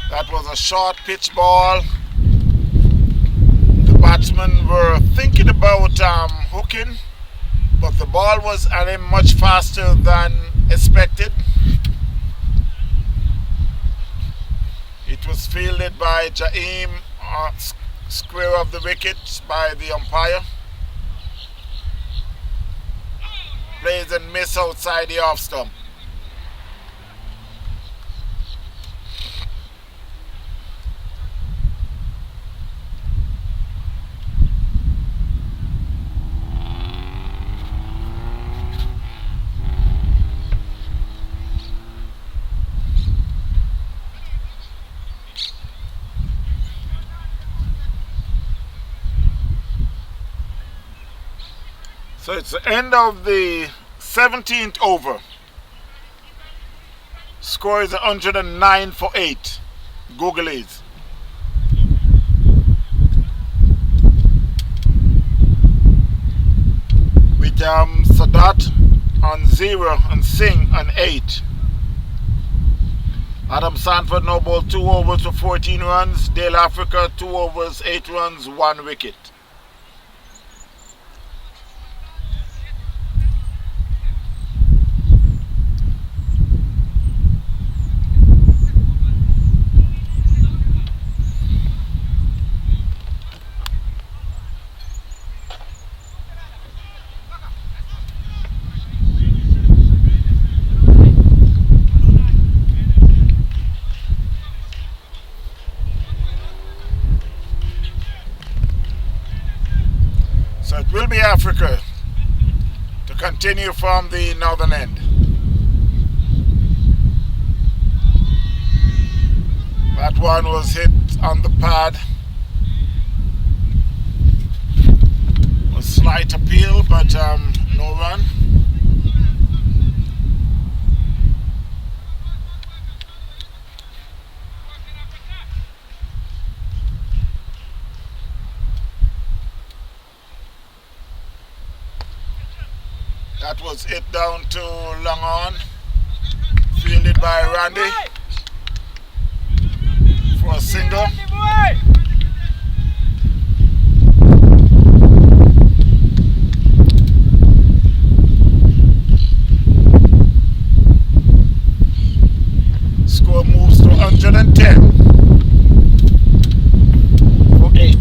A: That was a short pitch ball. The batsmen were thinking about hooking, but the ball was at him much faster than expected. It was fielded by Jaim, square of the wicket by the umpire. Plays and miss outside the off stump. So it's the end of the 17th over. Score is 109 for 8. Googlies. With Sadat on 0 and Singh on 8. Adam Sanford now bowled 2 overs for 14 runs. Dale Africa 2 overs, 8 runs, 1 wicket. So it will be Africa to continue from the northern end. That one was hit on the pad. A slight appeal, but no run. That was hit down to long on, fielded by Randy for a single. Score moves to 110 for 8.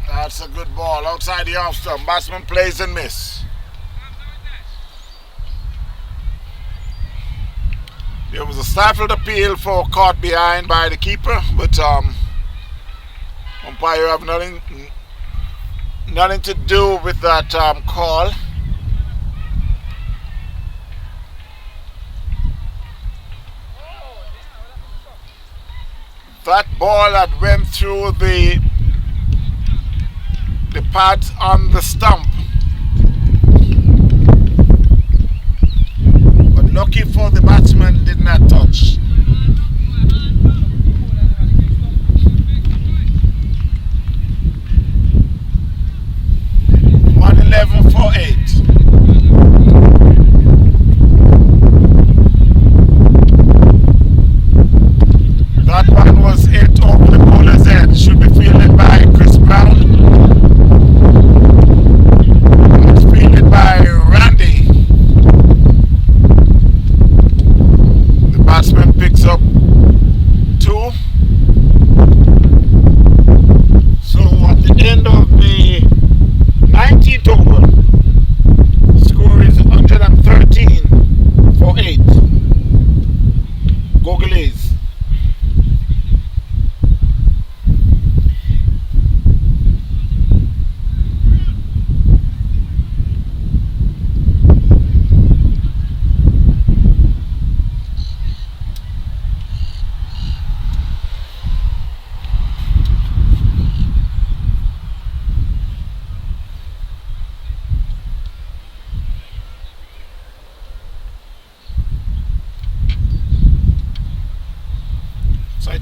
A: That's a good ball outside the off stump. Batsman plays and miss. There was a stifled appeal for caught behind by the keeper, but umpire have nothing to do with that call. That ball that went through the pads on the stump, but lucky for the batsman, did not touch.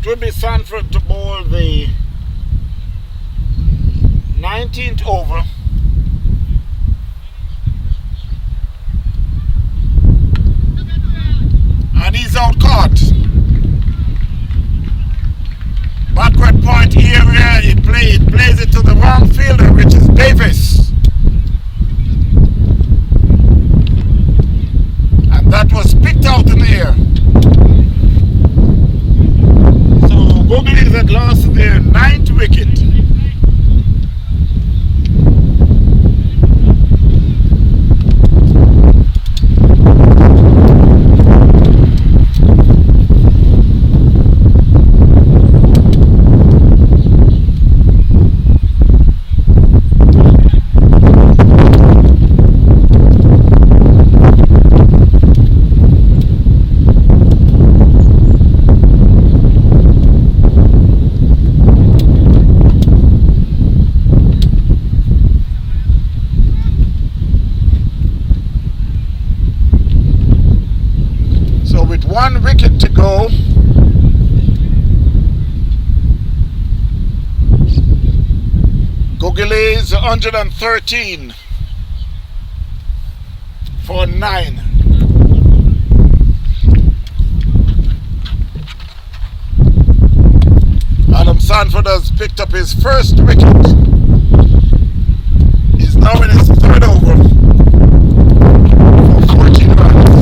A: It will be Sanford to bowl the 19th over. And he's out caught. Backward point area, he plays it to the wrong fielder, which is Davis. And that was picked out in the air. So Googlies had lost their 9th wicket. With 1 wicket to go, Googlies 113 for 9. Adam Sanford has picked up his first wicket. He's now in his 3rd over for 14 runs.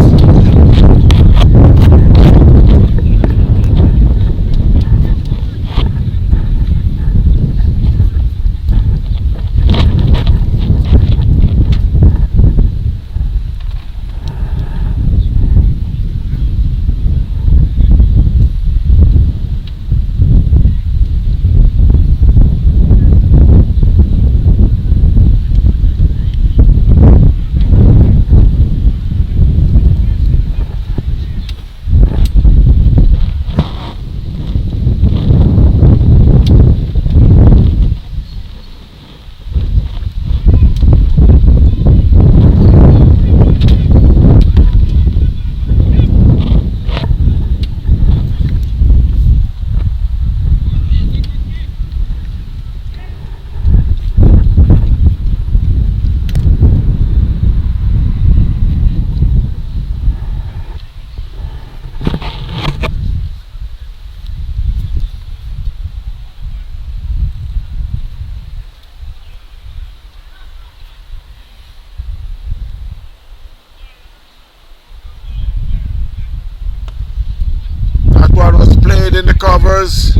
A: In the covers,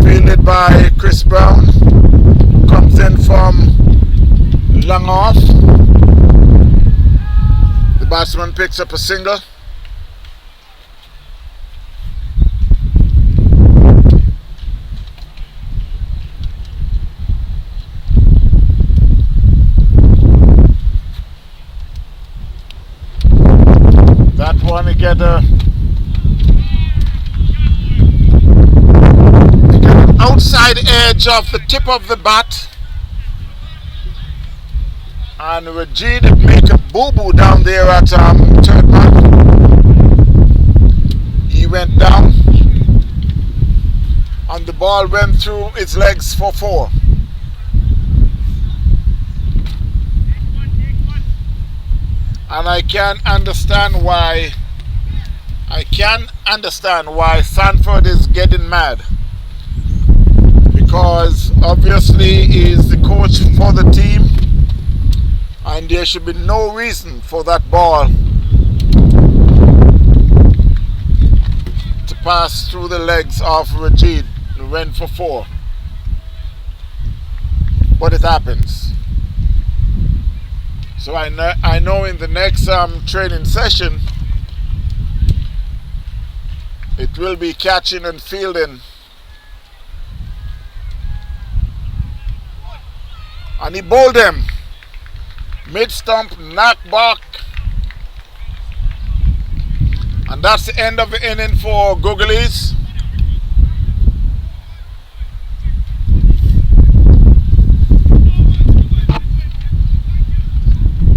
A: fielded by Chris Brown, comes in from long off. The batsman picks up a single. That one he get a outside edge of the tip of the bat, and Rajid make a boo-boo down there at 3rd man. He went down and the ball went through his legs for 4. And I can't understand why Sanford is getting mad. Because obviously he is the coach for the team, and there should be no reason for that ball to pass through the legs of Rajid, who went for 4. But it happens. So I know in the next training session it will be catching and fielding. And he bowled him. Mid-stump, knock back. And that's the end of the inning for Googlies.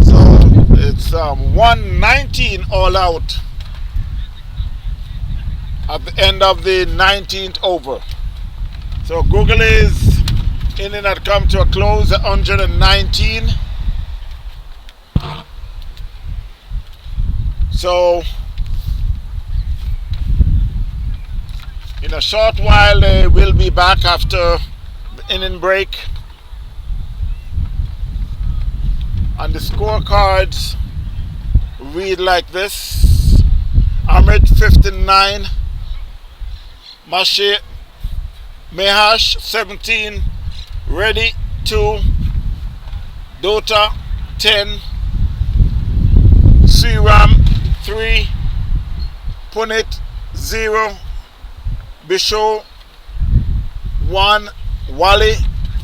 A: So it's 119 all out at the end of the 19th over. So Googlies inning had come to a close at 119. So in a short while they will be back after the inning break. And the scorecards read like this: Ahmed 59, Mehash 17, Reddy 2, Dota 10, Sriram 3, Punit 0, Bisho 1, Wali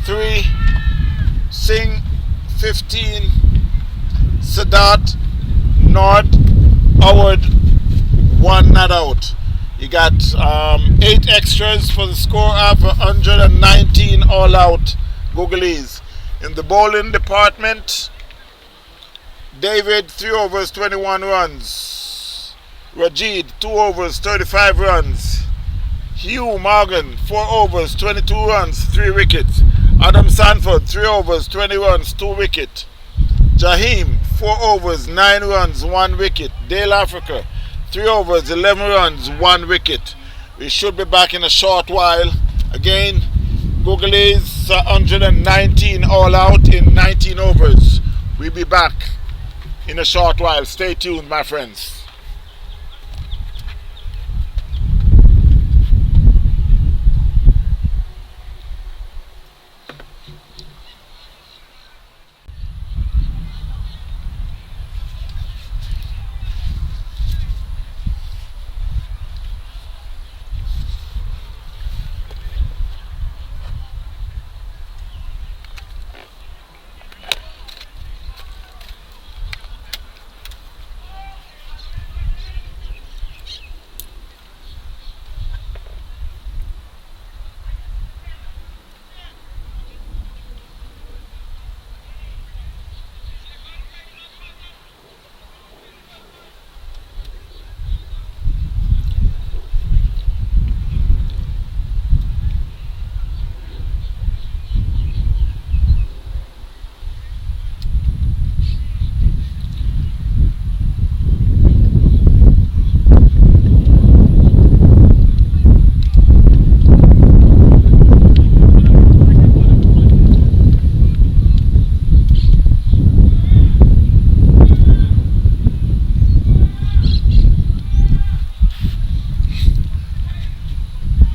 A: 3, Singh 15, Sadat, Nord, Howard 1 not out. You got 8 extras for the score of 119 all out Googlies. In the bowling department, David 3 overs 21 runs, Rajid 2 overs 35 runs, Hugh Morgan 4 overs 22 runs 3 wickets, Adam Sanford 3 overs 20 runs 2 wicket, Jaheim 4 overs 9 runs 1 wicket, Dale Africa 3 overs 11 runs 1 wicket. We should be back in a short while. Again, Googlies 119 all out in 19 overs. We'll be back in a short while. Stay tuned, my friends.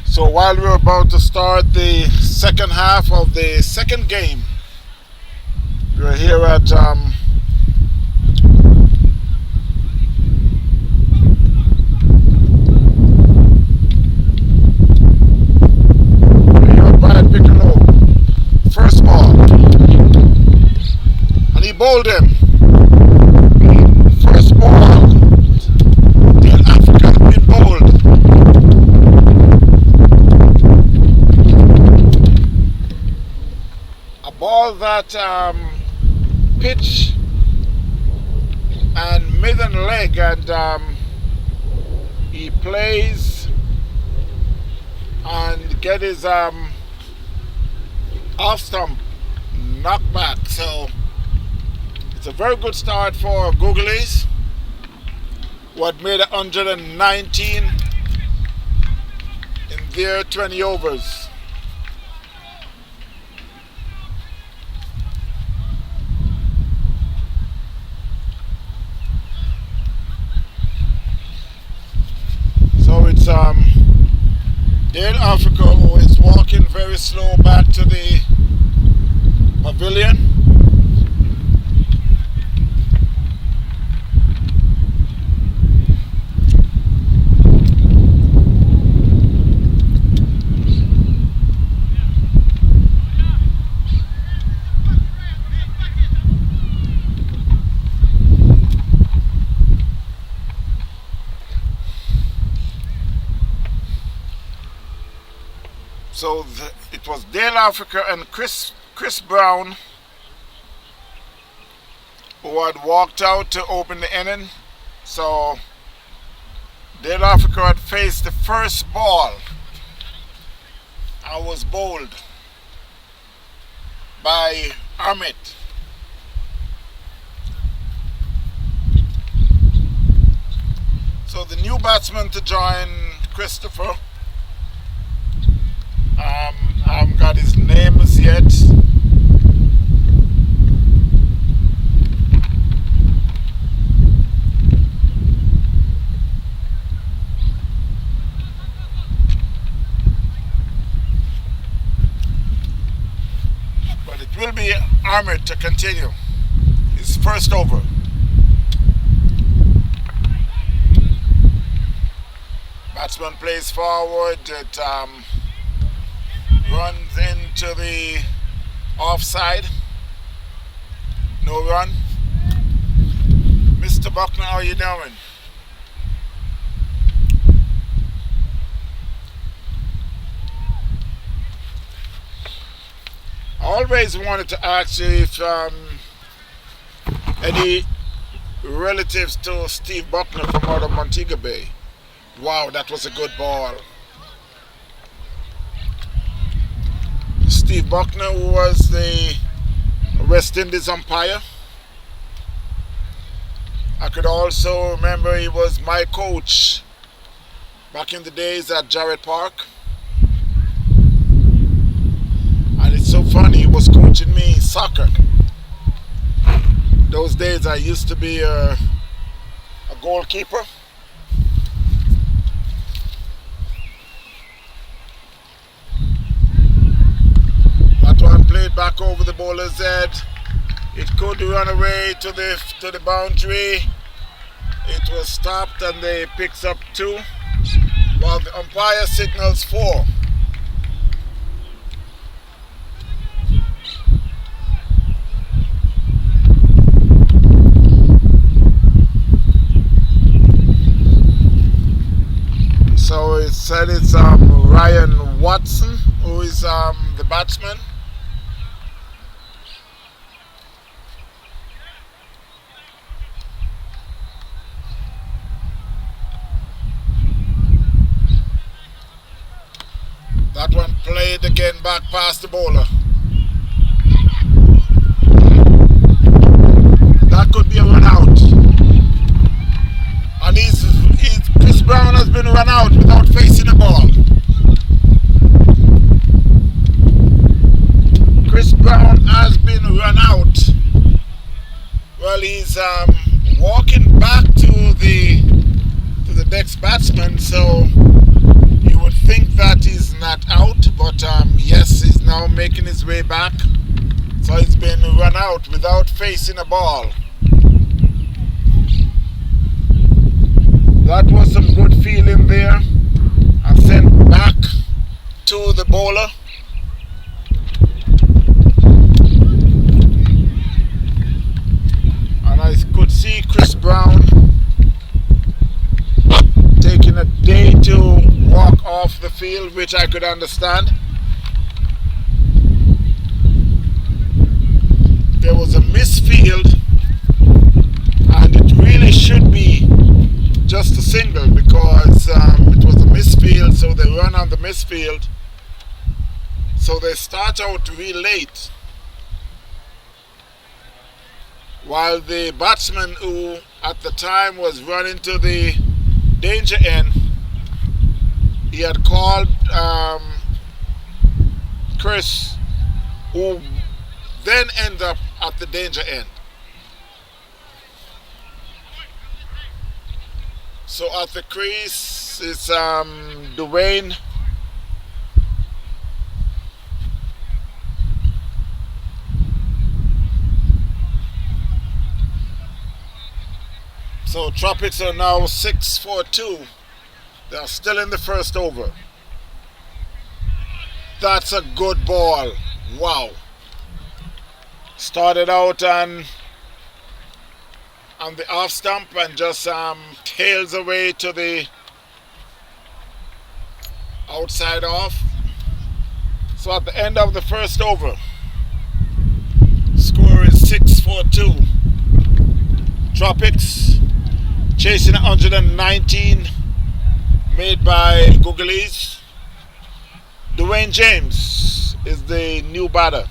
A: So while we're about to start the second half of the second game, we're here at Brian Piccolo. First ball, and he bowled him. First ball, South Africa been bowled. Ball that pitch and midden leg, and he plays and get his off stump knockback. So it's a very good start for Googlies, what made 119 in their 20 overs. It's Dale Africa, who is walking very slow back to the pavilion. So it was Dale Africa and Chris Brown who had walked out to open the inning. So South Africa had faced the first ball. I was bowled by Amit. So the new batsman to join Christopher, I haven't got his name as yet. But it will be Ahmed to continue his first over. Batsman plays forward, it runs into the offside. No run. Mr. Buckner, how you doing? I always wanted to ask you if any relatives to Steve Buckner from out of Montego Bay. Wow, that was a good ball. Steve Buckner, who was the West Indies umpire. I could also remember he was my coach back in the days at Jarrett Park. And it's so funny, he was coaching me soccer. Those days I used to be a goalkeeper. Played back over the bowler's head. It could run away to the boundary. It was stopped and they picks up 2, while the umpire signals 4. So it said it's Ryan Watson who is the batsman. That one played again back past the bowler. That could be a run out. And Chris Brown has been run out without facing the ball. Chris Brown has been run out. Well, he's walking back to the next batsman, so you would think that he's not out, but yes, he's now making his way back. So he's been run out without facing a ball. That was some good feeling there. And sent back to the bowler. And I could see Chris Brown taking a day to walk off the field, which I could understand. There was a misfield, and it really should be just a single because it was a misfield, so they run on the misfield. So they start out real late, while the batsman who at the time was running to the danger end, he had called Chris, who then ended up at the danger end. So at the crease it's Dwayne. So Tropics are now 6-4-2. They are still in the first over. That's a good ball. Wow. Started out on the off stump and just tails away to the outside off. So at the end of the first over, score is 6-4-2. Tropics chasing 119 made by Googlies. Dwayne James is the new batter.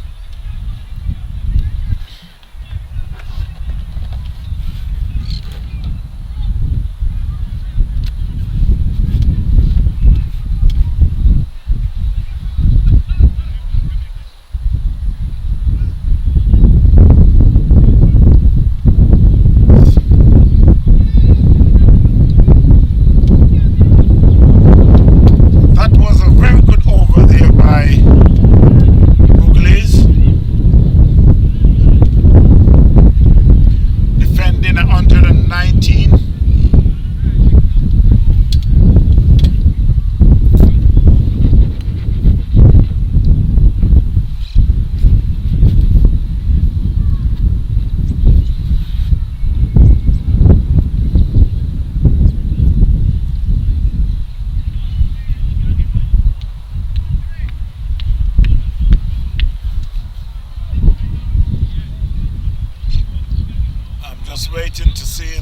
A: Waiting to see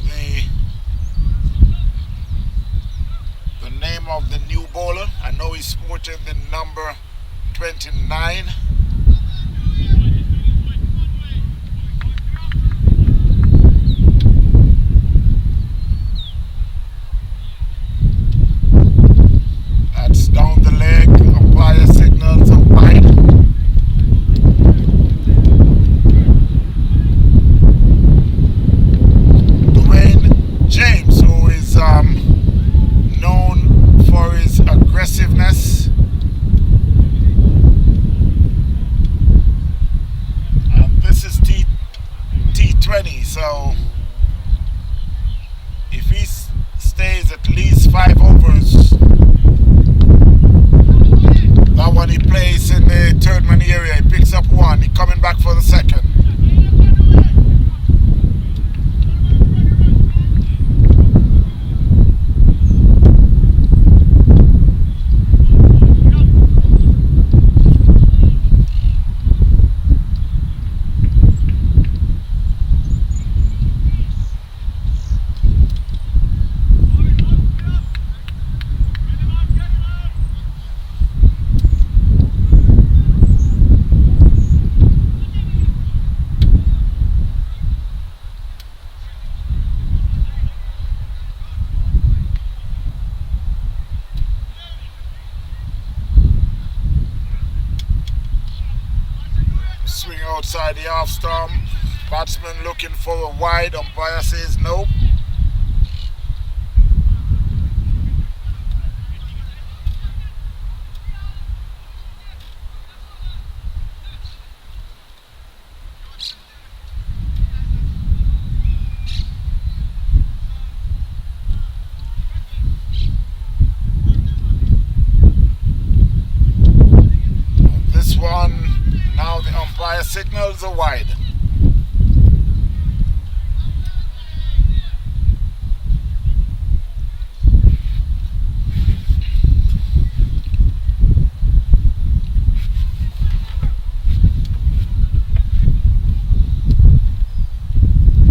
A: the name of the new bowler. I know he's sporting the number 29. That's down the leg. Umpire signals a wide. James, who is known for his aggressiveness, and this is T20, so if he stays at least 5 overs, that one he plays in the third man area, he picks up 1, he's coming back for the second. Swing outside the off stump. Batsman looking for a wide. Umpire says no. This one. Now the umpire signals a wide.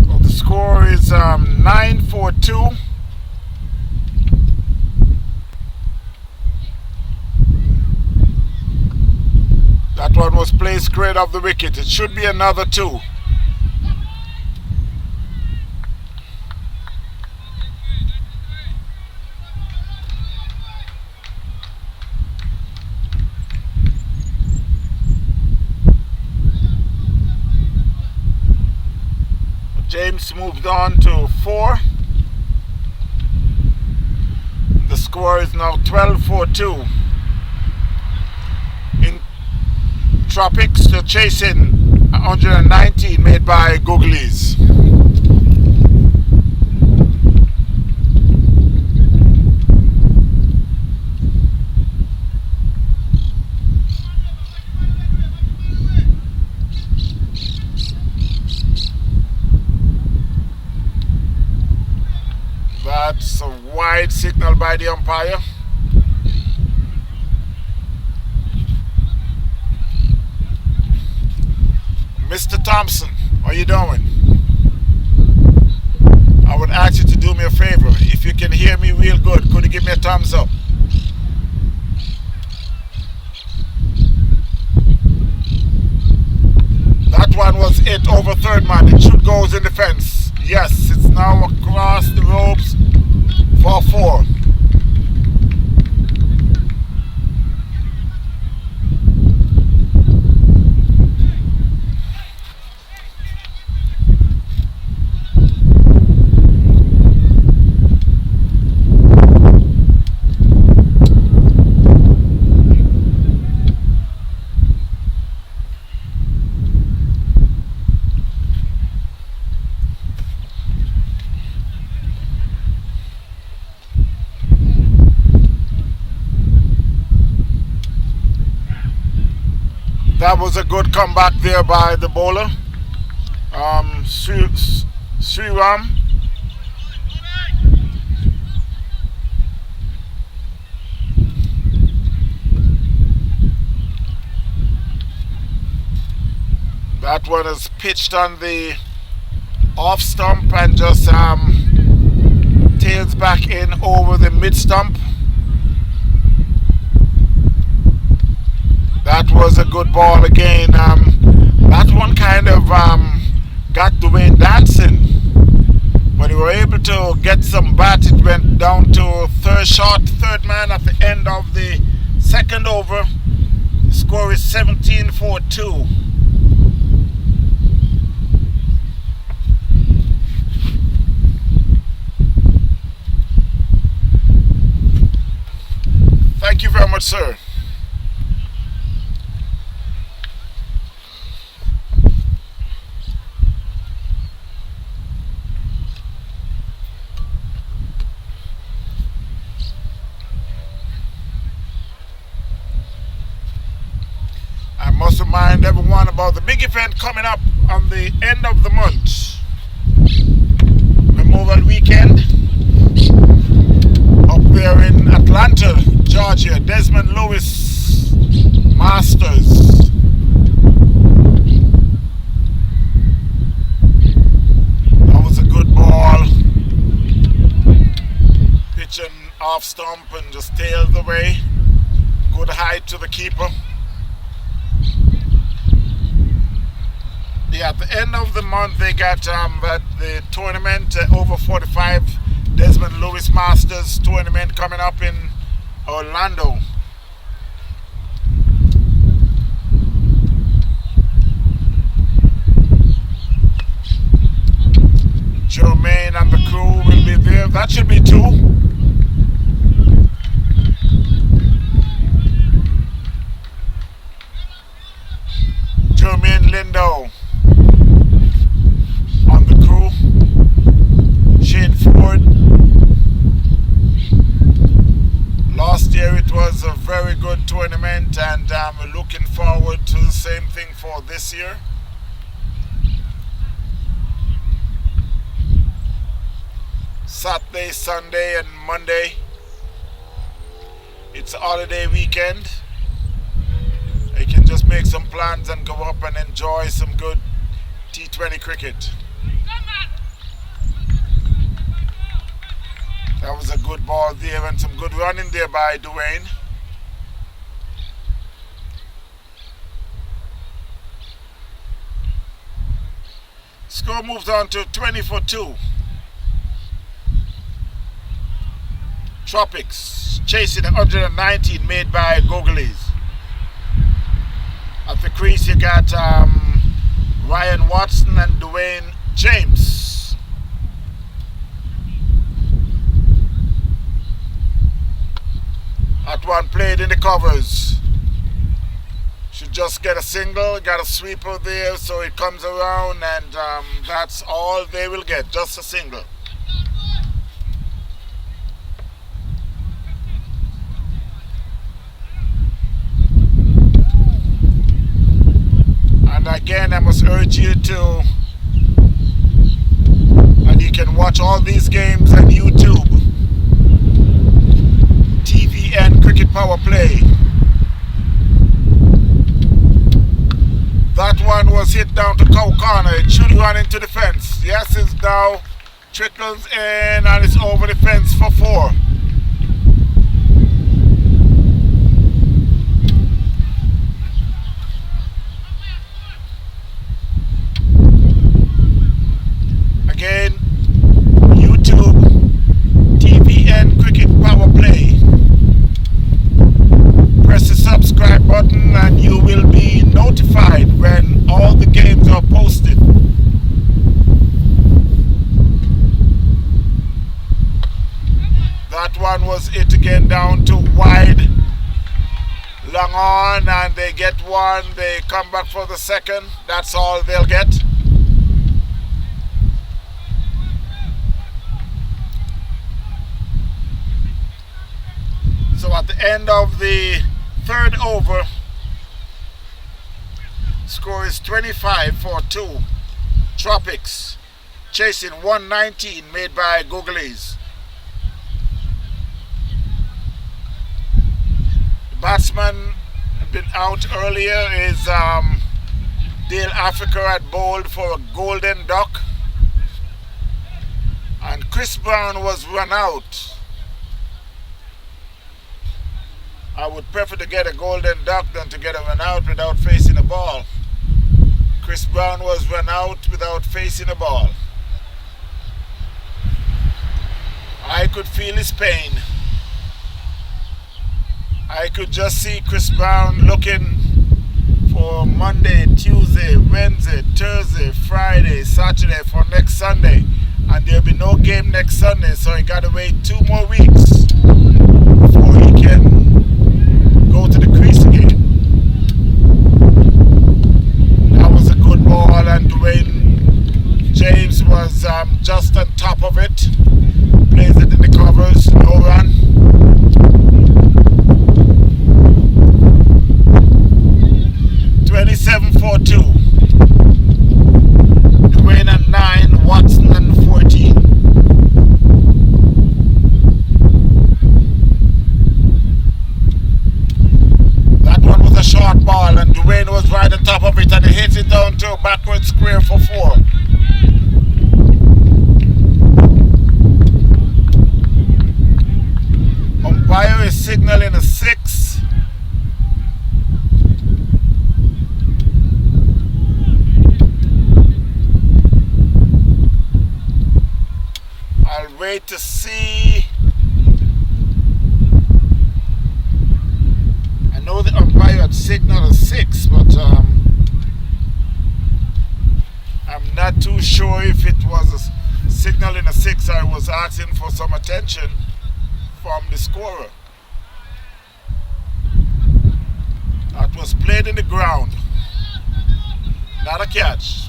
A: So the score is 9-4-2. That one was placed straight off the wicket. It should be another 2. James moved on to 4. The score is now 12-4-2. Tropics to chasing 119 made by Googlies. That's a wide signal by the umpire. Mr. Thompson, how you doing? would ask you to do me a favor. If you can hear me real good, could you give me a thumbs up? That one was it over third man. It should go in the fence. Yes, it's now across the ropes for 4. That was a good comeback there by the bowler, Sriram. That one is pitched on the off stump and just tails back in over the mid stump. That was a good ball again. That one kind of got Dwayne dancing. When he were able to get some bat, it went down to third man at the end of the second over. The score is 17-4-2. Thank you very much, sir. I must remind everyone about the big event coming up on the end of the month. Memorial Weekend up there in Atlanta, Georgia. Desmond Lewis Masters. That was a good ball. Pitching off stump and just tailed away. Good height to the keeper. Yeah, at the end of the month they got the tournament over 45 Desmond Lewis Masters tournament coming up in Orlando. Jermaine and the crew will be there. That should be 2. Jermaine Lindo on the crew. Shane Ford. Last year it was a very good tournament, and I'm looking forward to the same thing for this year. Saturday, Sunday and Monday. It's a holiday weekend. You can just make some plans and go up and enjoy some good T20 cricket. That was a good ball there and some good running there by Dwayne. Score moves on to 20-2. Tropics chasing 119 made by Googlies. At the crease you got Ryan Watson and Dwayne James. That one played in the covers. Should just get a single, got a sweeper there, so it comes around, and that's all they will get, just a single. And again, I must urge you to, and you can watch all these games on YouTube. TVN Cricket Power Play. That one was hit down to cow corner. It should run into the fence. Yes, it's now Trickles in and it's over the fence for 4. Again, YouTube, TVN Cricket Power Play. Press the subscribe button and you will be notified when all the games are posted. That one was it again, down to wide. Long on, and they get one. They come back for the second. That's all they'll get. So at the end of the 3rd over, score is 25-2. Tropics chasing 119 made by Googlies. The batsman had been out earlier is Dale Africa had bowled for a golden duck, and Chris Brown was run out. I would prefer to get a golden duck than to get a run out without facing a ball. Chris Brown was run out without facing a ball. I could feel his pain. I could just see Chris Brown looking for Monday, Tuesday, Wednesday, Thursday, Friday, Saturday for next Sunday. And there'll be no game next Sunday, so he got to wait 2 more weeks before he can go to the crease again. That was a good ball, and Dwayne James was just on top of it. Plays it in the covers, no run. (27-4-2). Dwayne at 9, Watson at 14. Short ball, and Dwayne was right on top of it, and he hits it down to a backward square for 4. Umpire is signaling a 6. I'll wait to see. I know the umpire had signaled a 6, but I'm not too sure if it was a signal in a 6. I was asking for some attention from the scorer. That was played in the ground, not a catch.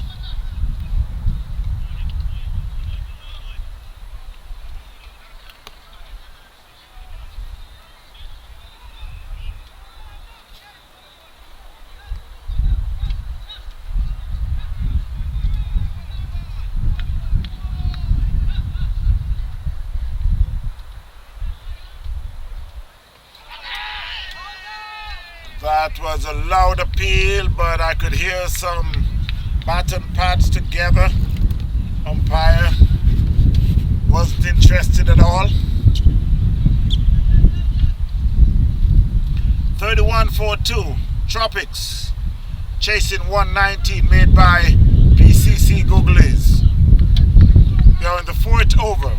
A: That was a loud appeal, but I could hear some baton pads together. Umpire wasn't interested at all. 31-4-2. Tropics chasing 119 made by PCC Googlies. They're in the 4th over.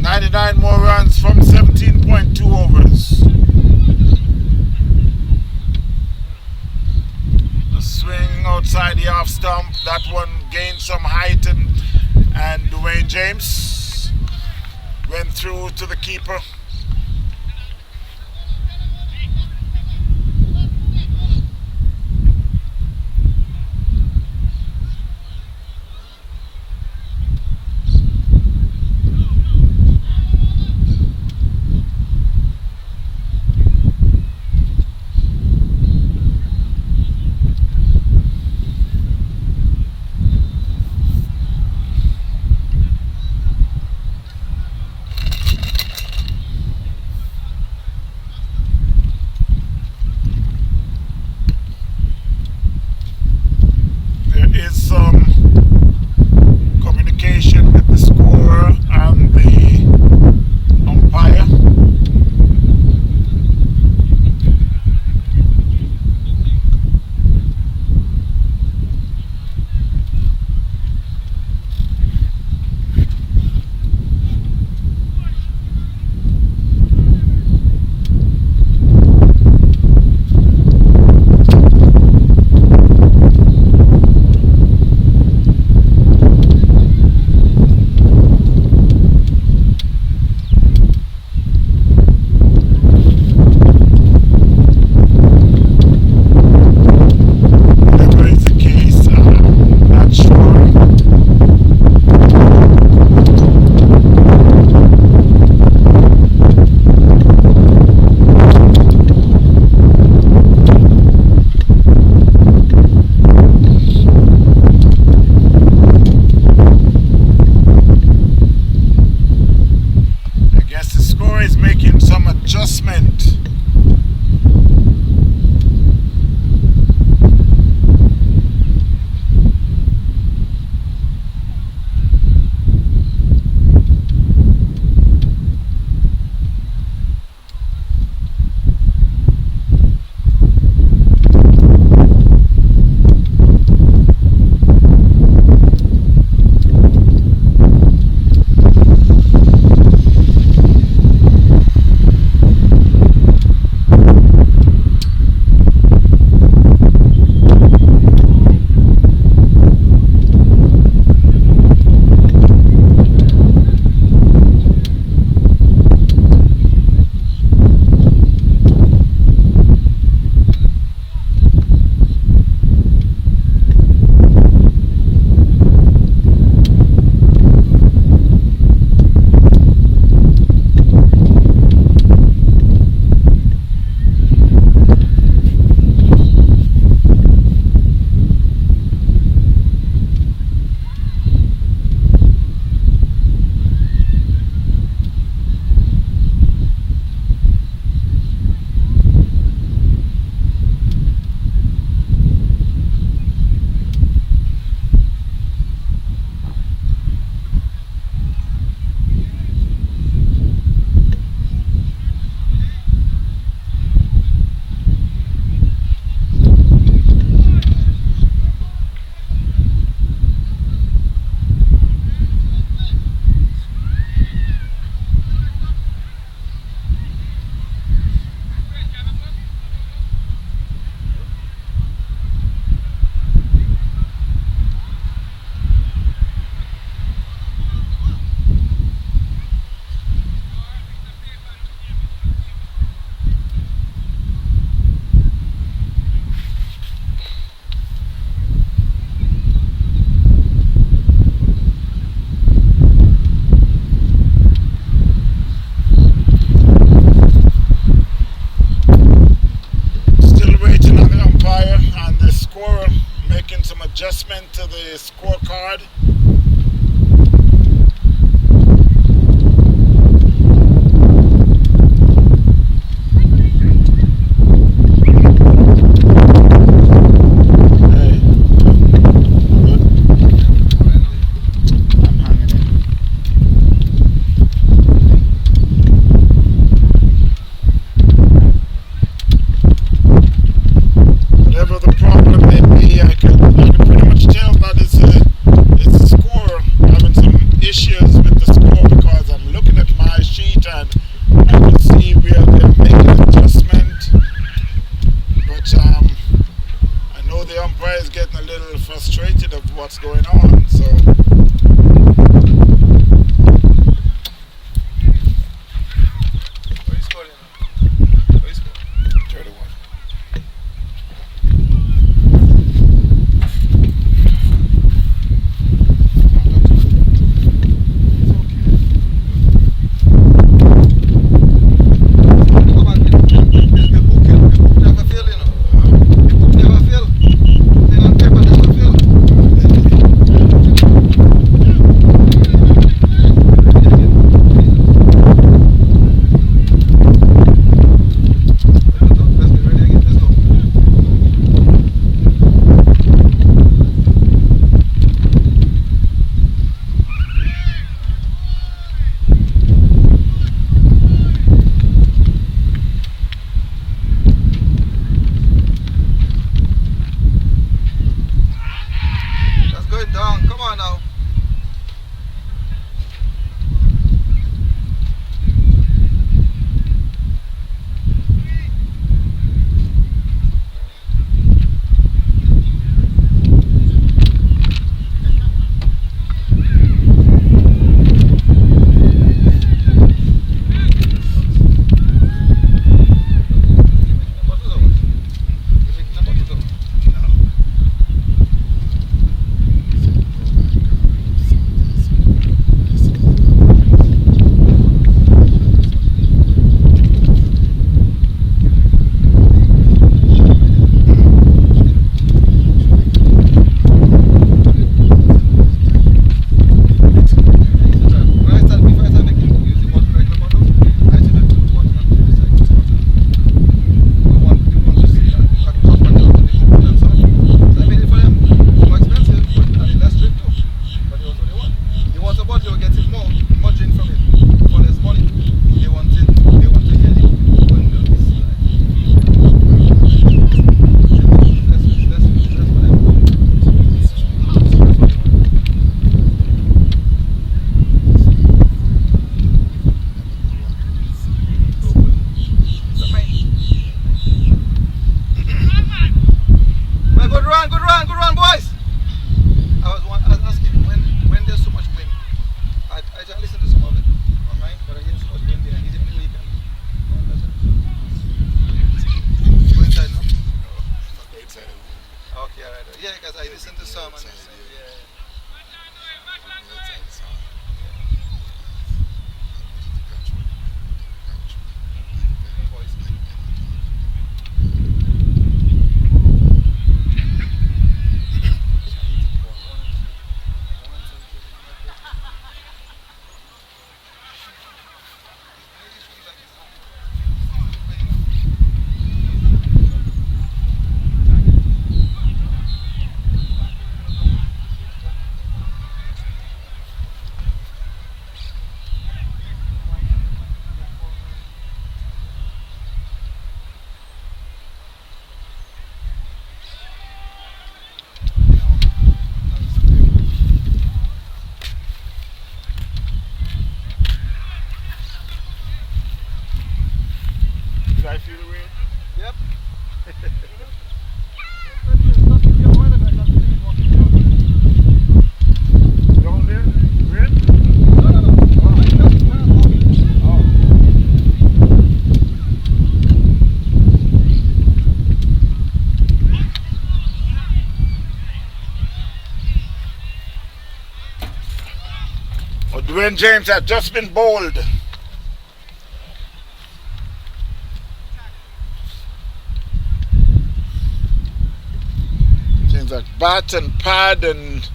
A: 99 more runs from 17.2 overs. A swing outside the off stump. That one gained some height, and Dwayne James went through to the keeper. scorer is making some adjustment. Adjustment to the scorecard. Whatever the problem may be, I can pretty much tell that it's a score having some issues with the score, because I'm looking at my sheet and I can see where they're making an adjustment. But I know the umpire is getting a little frustrated of what's going on. So.
C: What is scoring now? What is scoring?
A: 31.
C: good run, boys. I was asking when there's so much wind. I try to listen to some of it online, but I hear so much wind there. Is it really you can go inside now? Okay, alright. Yeah, because I listen to some and yeah.
A: Did I feel the wind?
C: Yep.
A: Down there? Wind? Oh. Oh, Dwayne James had just been bowled. Seems like bat and pad and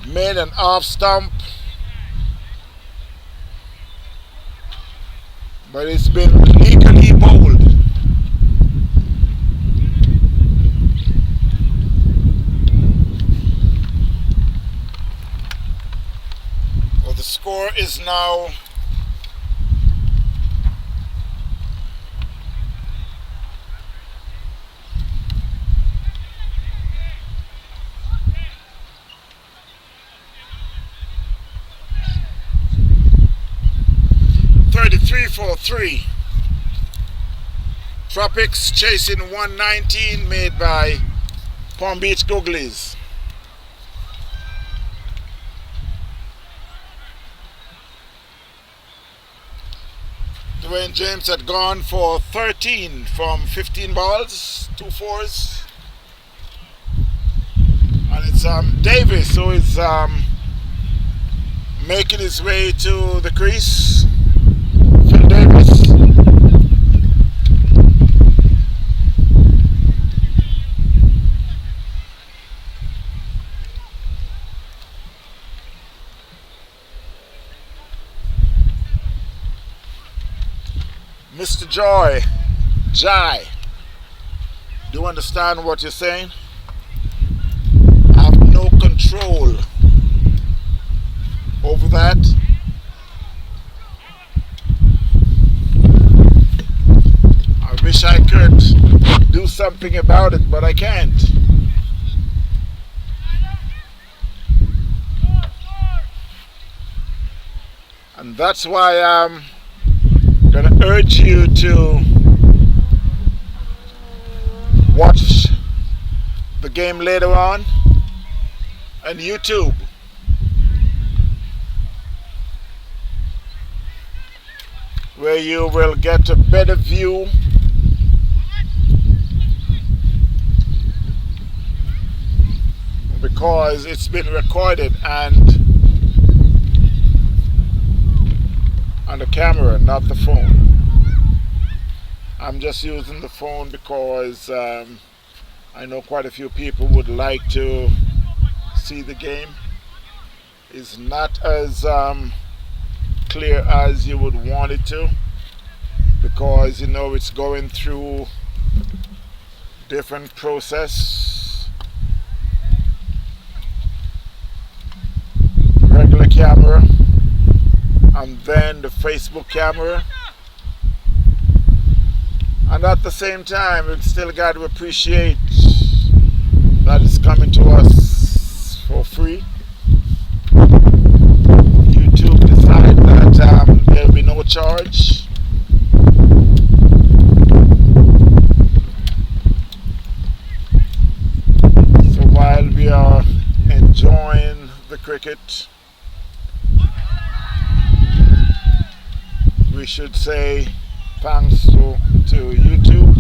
A: made an off stump. But it's been legally bowled. Well, the score is now 33-3. Tropics chasing 119 made by Palm Beach Googlies. Dwayne James had gone for 13 from 15 balls, 2 fours. And it's Davis who is making his way to the crease. Phil Davis. Mr. Jai, do you understand what you're saying? I have no control over that. I wish I could do something about it, but I can't. And that's why I'm gonna urge you to watch the game later on on YouTube. Where you will get a better view because it's been recorded and on the camera, not the phone. I'm just using the phone because I know quite a few people would like to see the game. It's not as clear as you would want it to, because you know it's going through different process. Regular camera and then the Facebook camera, and at the same time we still got to appreciate that it's coming to us for free. YouTube decided that there will be no charge. So while cricket, we should say thanks to YouTube.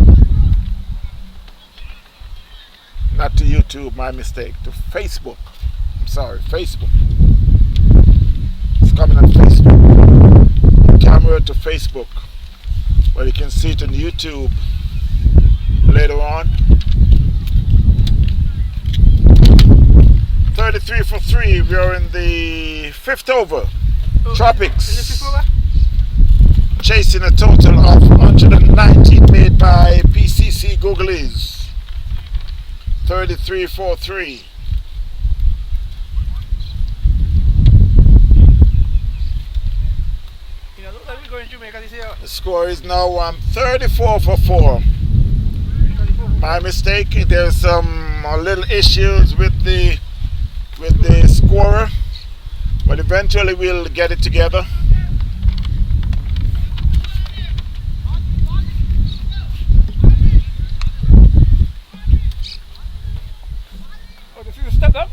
A: Not to YouTube, my mistake. To Facebook. I'm sorry, Facebook. It's coming on Facebook. Camera to Facebook. But you can see it on YouTube later on. 33 for 3. We are in the 5th over. Tropics. Chasing a total of 119 made by PCC Googlies. 33 for 3. The score is now 34 for 4. My mistake. There's some little issues with the scorer, but eventually we'll get it together.
B: Oh, this is a step up.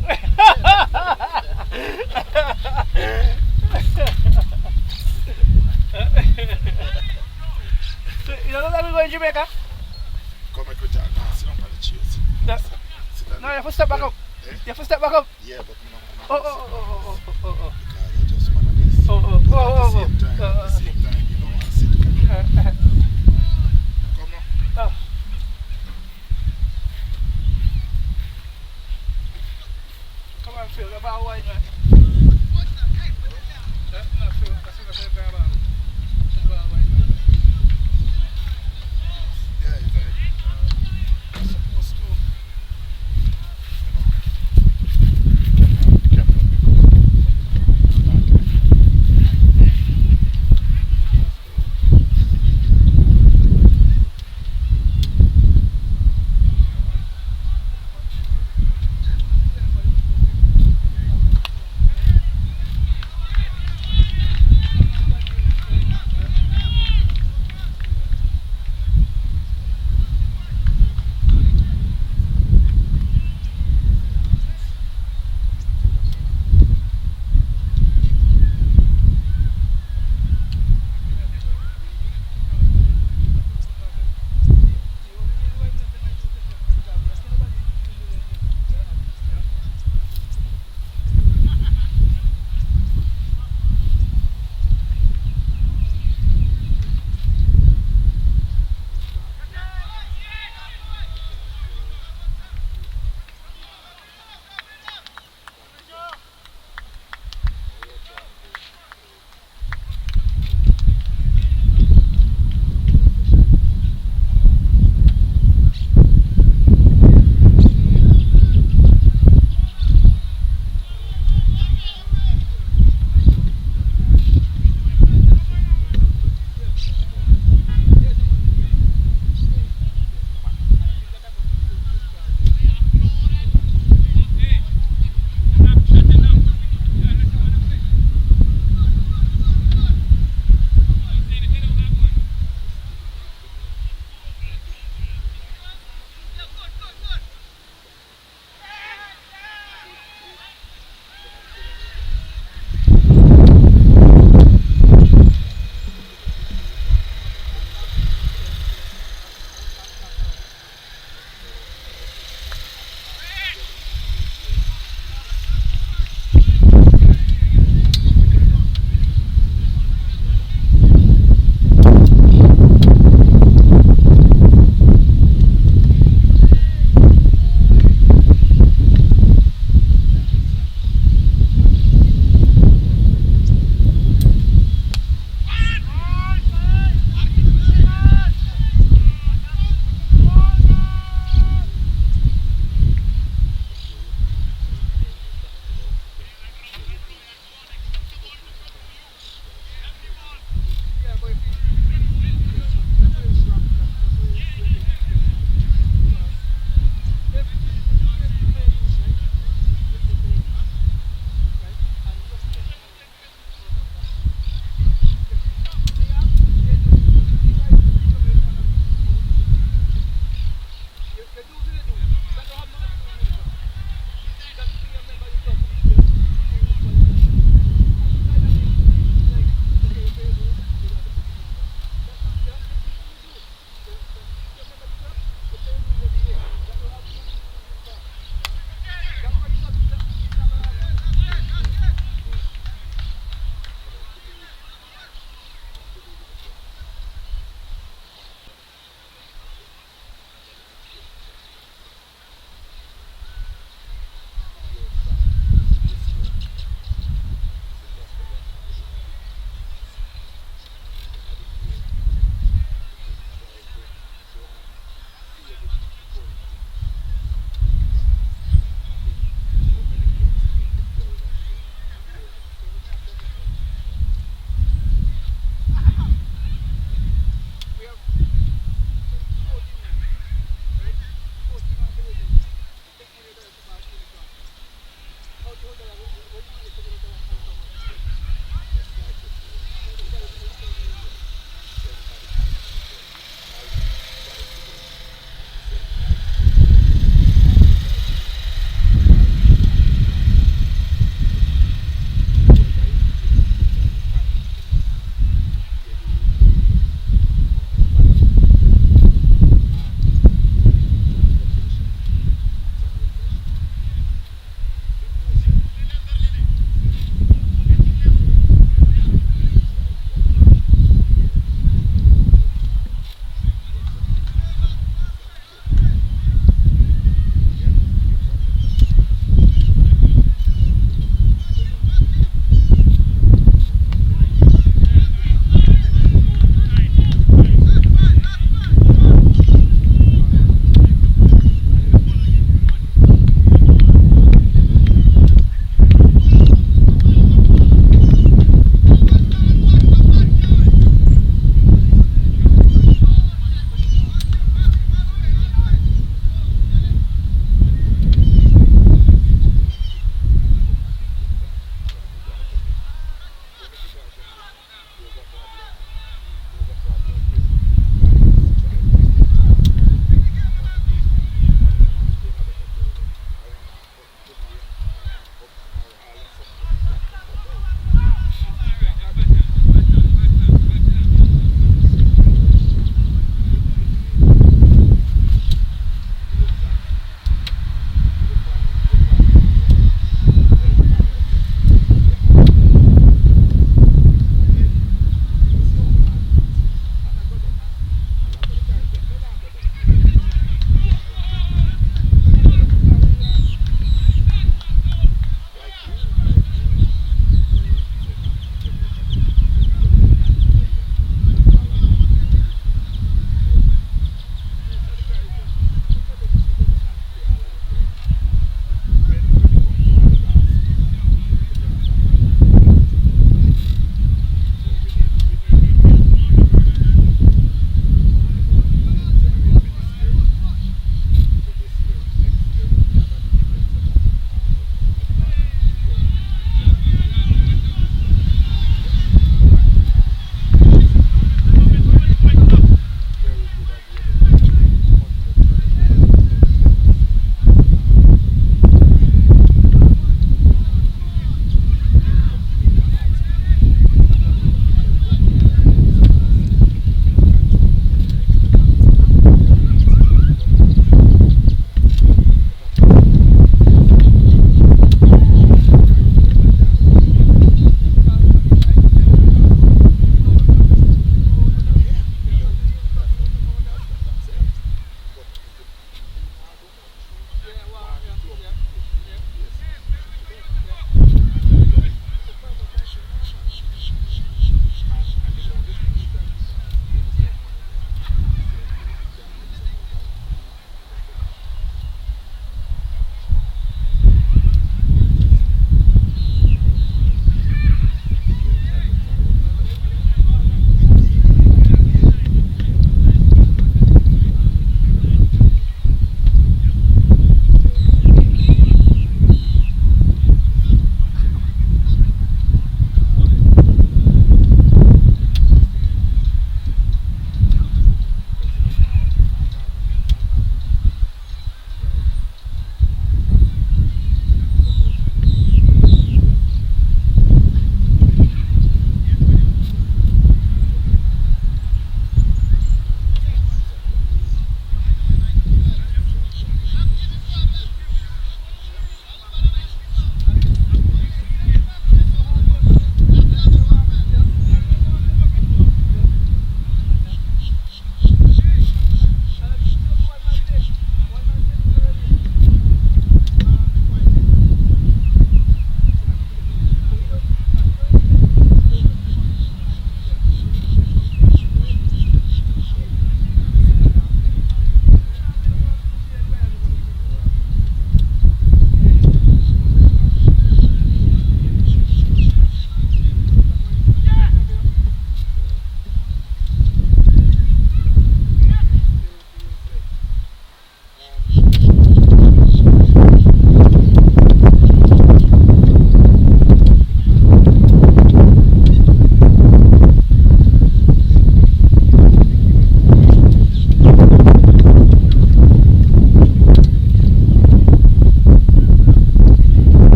B: So, you know that we go in Jamaica?
A: Come and quit that. Sit down by the chairs.
B: No, you have to step back up.
A: Eh?
B: You have to step back up.
A: Yeah, but no.
B: Oh.
A: Because I just want to miss. At the same time, you know, I sit. Come on.
B: Come on, Phil. About wide, man. No, Phil. I think that's very bad. About wide, man.
A: Yeah, it's like, supposed to.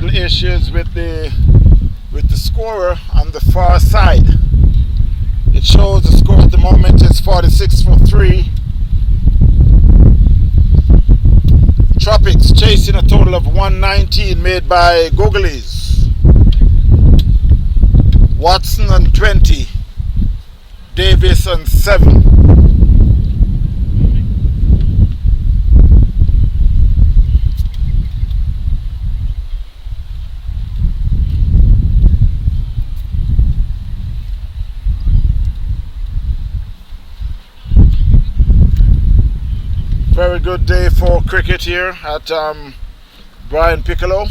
A: little issues with the scorer on the far side. It shows the score at the moment is 46 for 3. Tropics chasing a total of 119 made by Googlies. Watson on 20. Davis on 7. Very good day for cricket here at Brian Piccolo.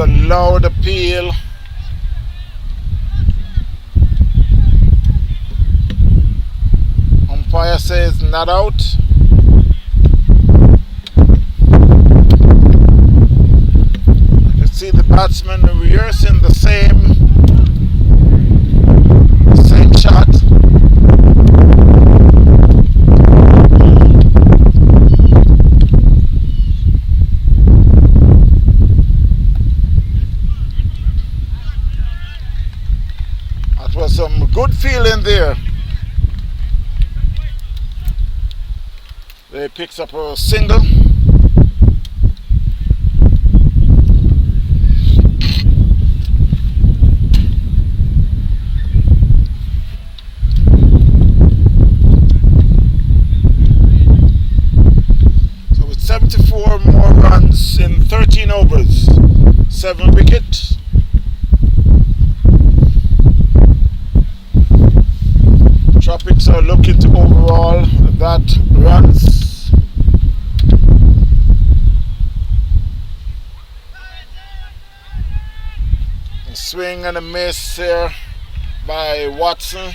A: A loud appeal. Umpire says not out. You can see the batsman rehearsing the same shot. Some good feeling there. They picks up a single. So with 74 more runs in 13 overs, 7 wickets. Tropics are looking to overall that runs. A swing and a miss here by Watson.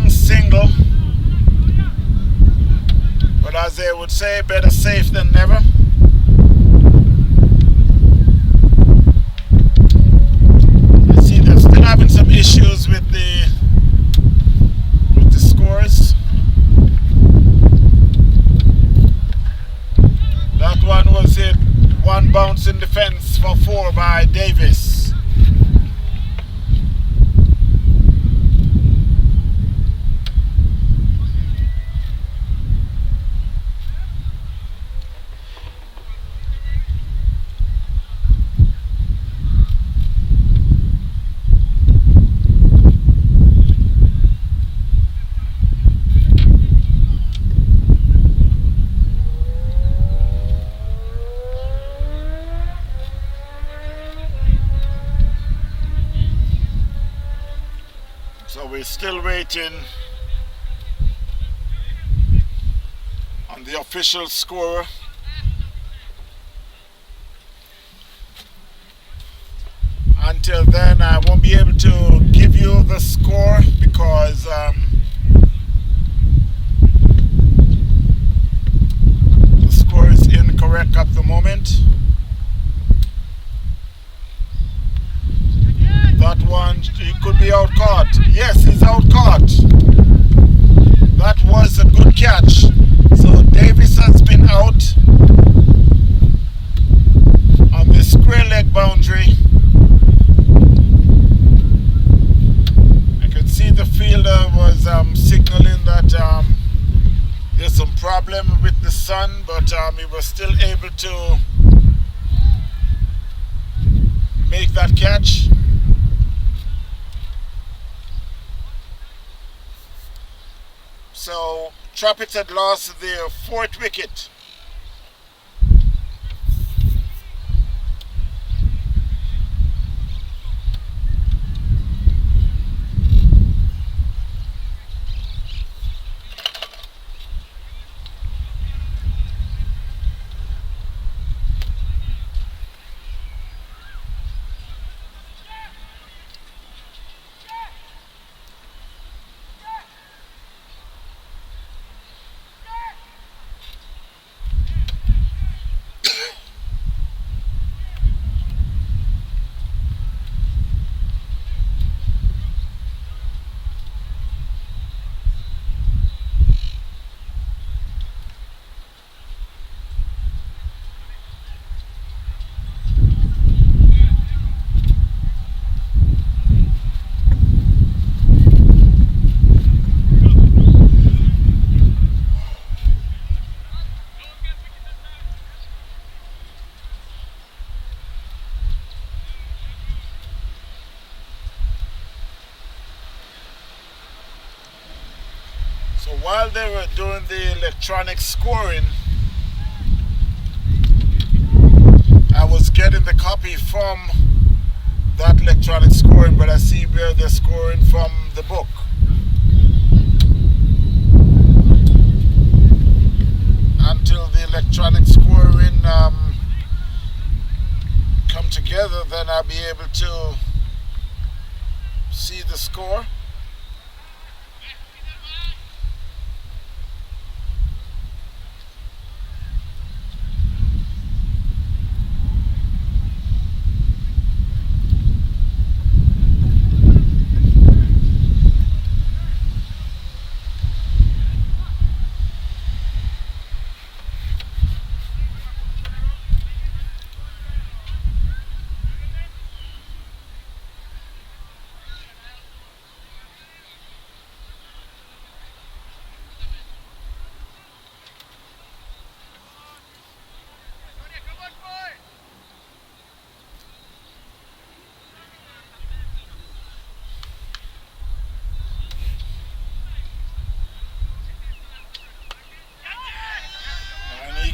A: Single, but as they would say, better safe than never. I see they're still having some issues with the scores. That one was hit, one bounce in defense for 4 by Davis. So we're still waiting on the official score. Until then, I won't be able to give you the score because the score is incorrect at the moment. That one, he could be out caught. Yes, he's out caught. That was a good catch. So Davis has been out on the square leg boundary. I could see the fielder was problem with the sun, but he was still able to make that catch. So Tropics had lost their 4th wicket. So while they were doing the electronic scoring, I was getting the copy from that electronic scoring, but I see where they're scoring from the book. Until the electronic scoring come together, then I'll be able to see the score.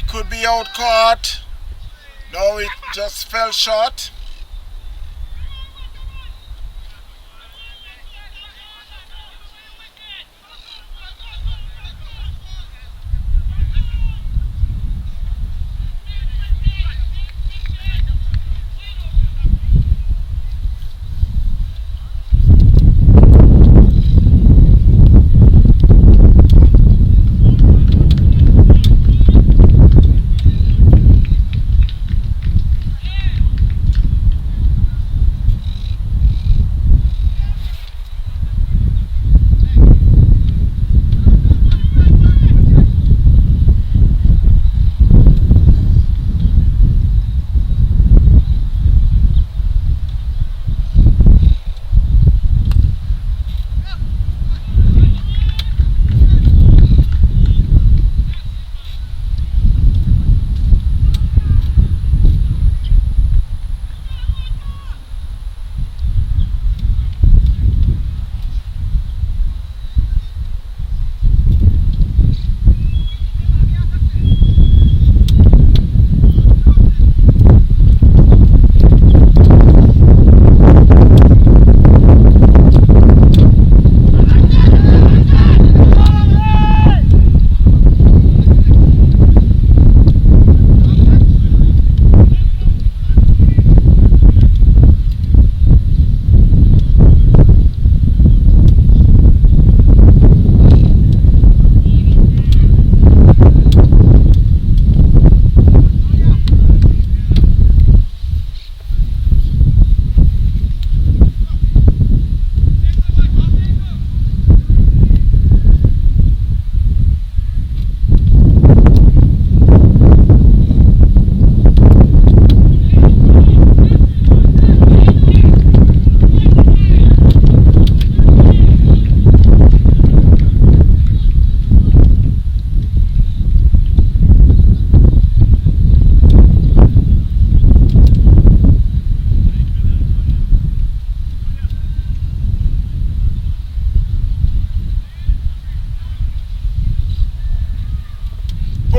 A: Could be out caught. No, it just fell short.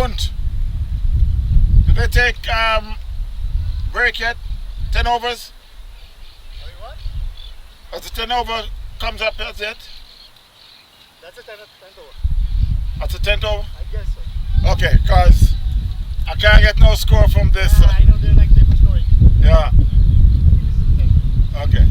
A: Bunt. Did they take break yet? 10 overs?
D: Sorry, what?
A: Has the 10 over comes up as yet?
D: That's a 10 over.
A: That's a 10th over?
D: I guess so.
A: Okay, because I can't get no score from this.
D: I know they're like paper scoring.
A: Yeah.
D: This is 10.
A: Okay.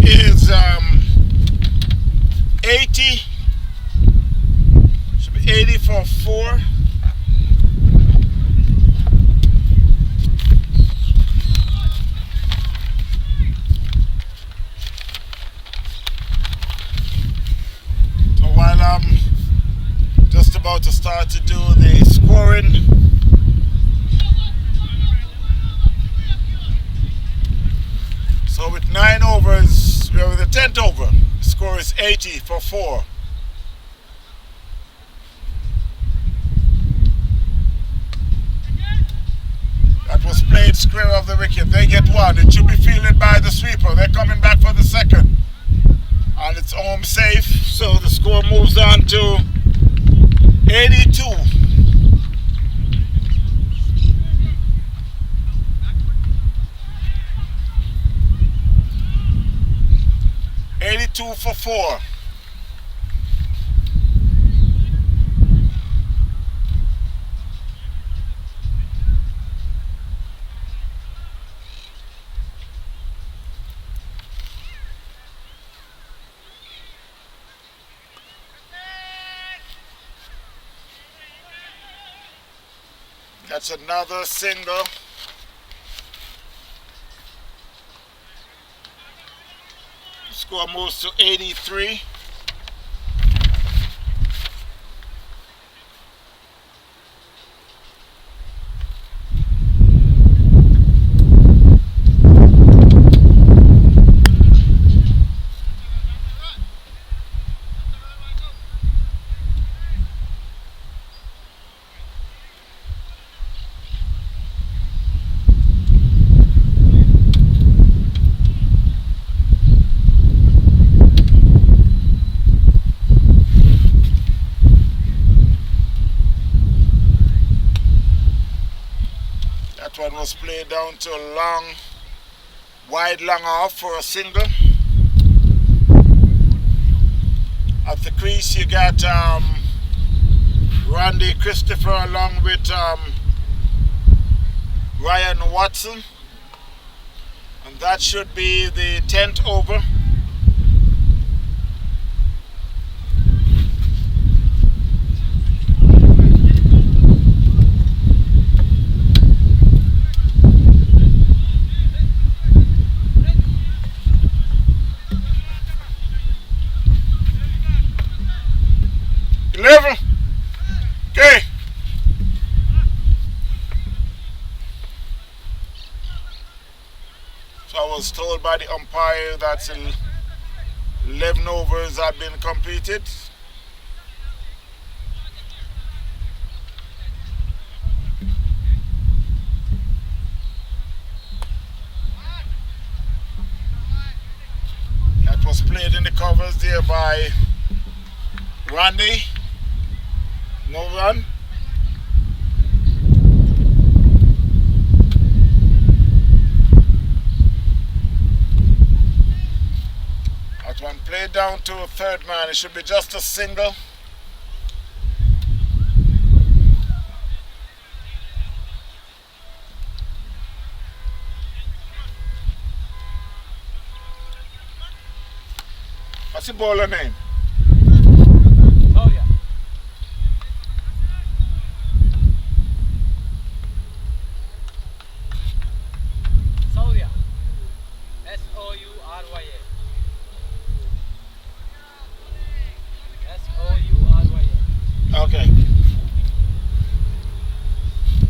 A: Is 80, should be 80 for 4. So while I'm just about to start to do the scoring, so with 9 overs, we are with the 10th over. The score is 80 for 4. That was played square of the wicket. They get 1. It should be fielded by the sweeper. They're coming back for the 2nd. And it's home safe, so the score moves on to 82. 82 for 4. That's another single. Score moves to 83. One was played down to a long, wide long off for a single. At the crease you got Randy Christopher along with Ryan Watson, and that should be the 10th over. Okay. So I was told by the umpire that 11 overs had been completed. covers there by Randy. No run. That one played down to a third man. It should be just a single. What's the bowler name?
B: Soria. Soria. Sourya. Sourya.
A: Okay.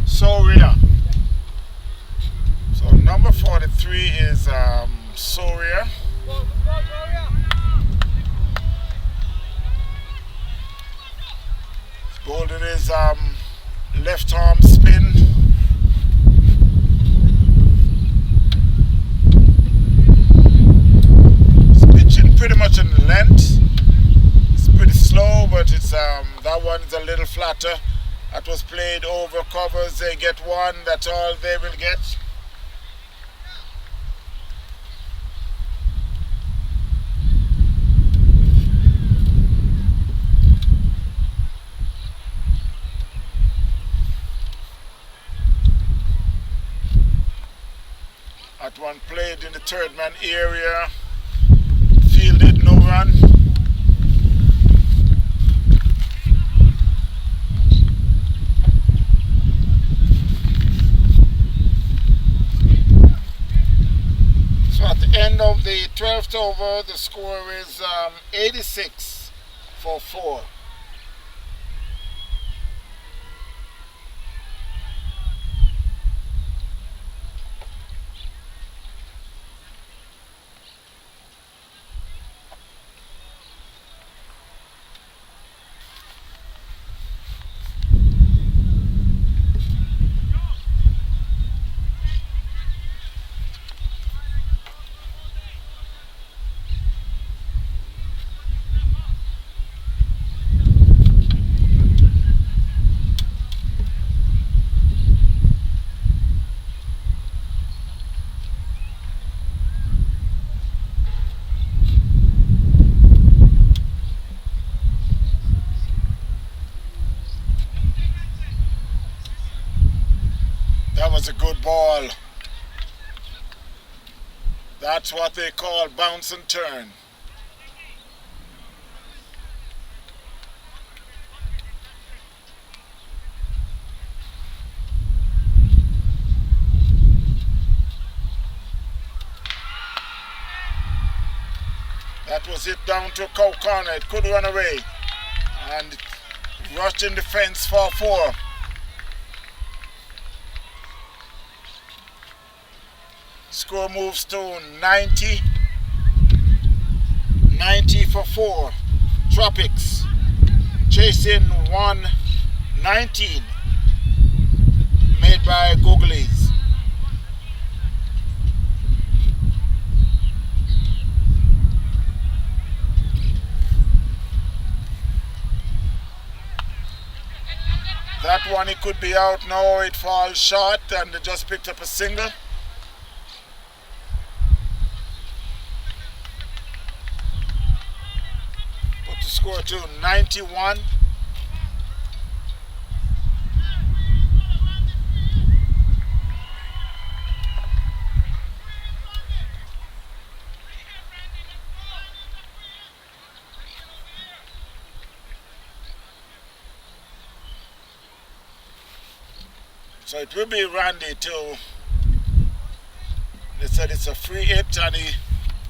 A: Soria. So number 43 is Soria.
B: Go, Soria.
A: Bowled in his left arm spin. It's pitching pretty much in length. It's pretty slow, but it's that one is a little flatter. That was played over covers. They get one. That's all they will get. That one played in the third man area. Fielded, no run. So at the end of the 12th over, the score is 86 for 4. That was a good ball. That's what they call bounce and turn. That was hit down to cow corner. It could run away. And rushed in defense for 4. Score moves to 90. 90 for 4. Tropics chasing 119. Made by Googlies. That one, it could be out now. It falls short and they just picked up a single. Put the score to 91. So it will be Randy too. They said it's a free hit and he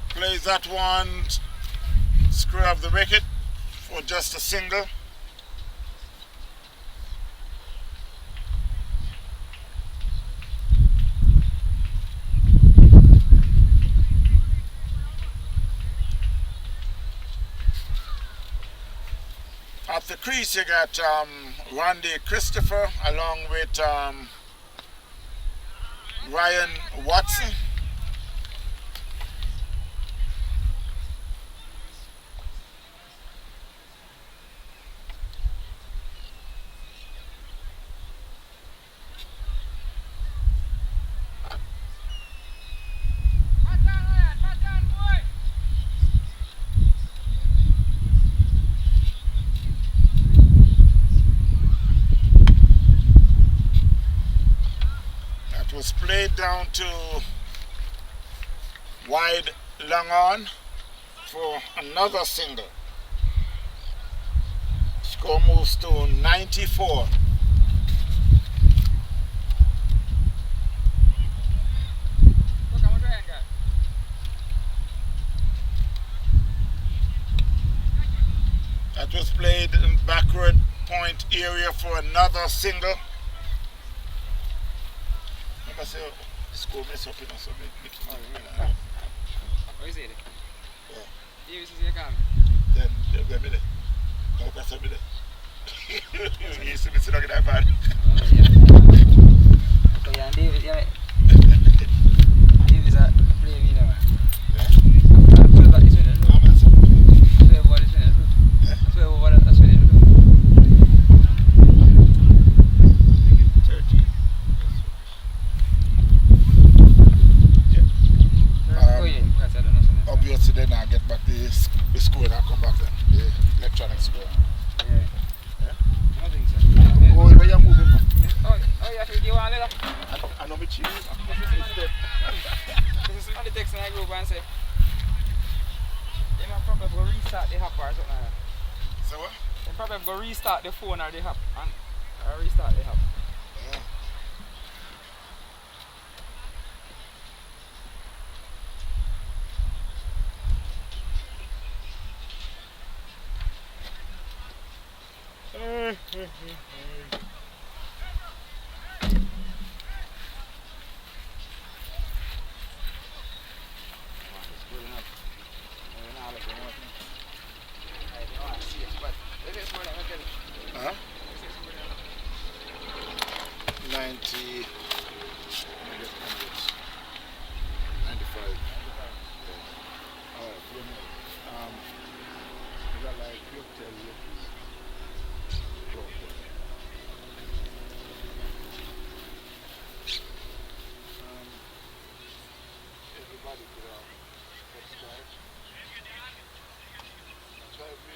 A: plays that one square of the wicket for just a single. At the crease you got Randy Christopher along with Ryan Watson. played down to wide long on for another single. Score moves to 94. That was played in backward point area for another single. I say, score mess up, so big.
B: What is it?
A: Yeah.
B: Davis is here coming.
A: Then, let me there. Don't pass me there. You see me sitting on that bad.
B: So, yeah, Davis, yeah. Davis are playing me now.
A: Yeah?
B: I'm 12 at this winner.
A: No, man, so.
B: 12 over this winner.
A: Yeah?
B: 12 over this winner.
A: 30.
B: Oh, yeah, because I don't know.
A: Obviously, then I get back the score and I come back then. The electronic score.
B: Yeah.
A: Yeah?
B: I don't think so.
A: Oh, where you moving from?
B: Oh, yeah, you want a little?
A: I know me cheese.
B: This is somebody text in my group and say, they might probably go restart the app or something like that.
A: So what?
B: They probably go restart the phone or the app and restart the app.
A: Yeah. Huh? 90. 95. Alright, you got like you tell you. Everybody could subscribe. Subscribe me.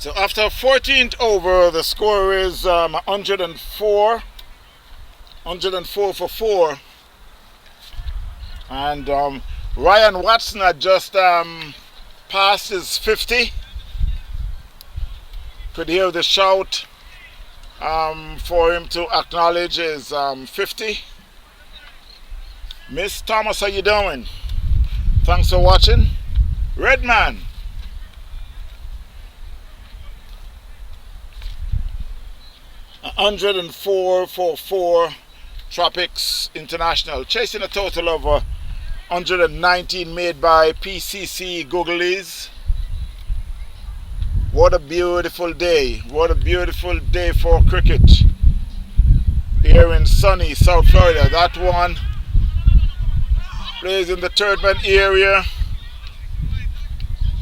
A: So after 14th over, the score is 104 for 4. And Ryan Watson had just passed his 50. Could hear the shout for him to acknowledge his 50. Miss Thomas, how you doing? Thanks for watching. Redman. $104 for 4 Tropics International, chasing a total of 119 made by PCC Googlies. What a beautiful day. What a beautiful day for cricket here in sunny South Florida. That one plays in the third man area,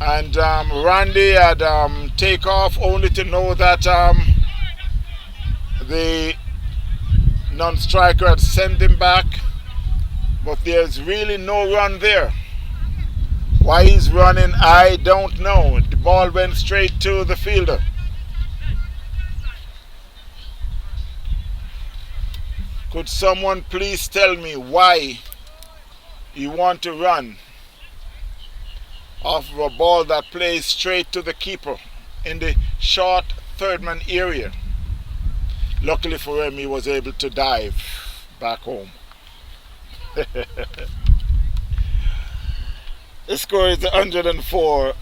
A: and Randy had take off only to know that the non-striker had sent him back, but there's really no run there. Why he's running, I don't know. The ball went straight to the fielder. Could someone please tell me why you want to run off of a ball that plays straight to the keeper in the short third man area? Luckily for him, he was able to dive back home. The score is 104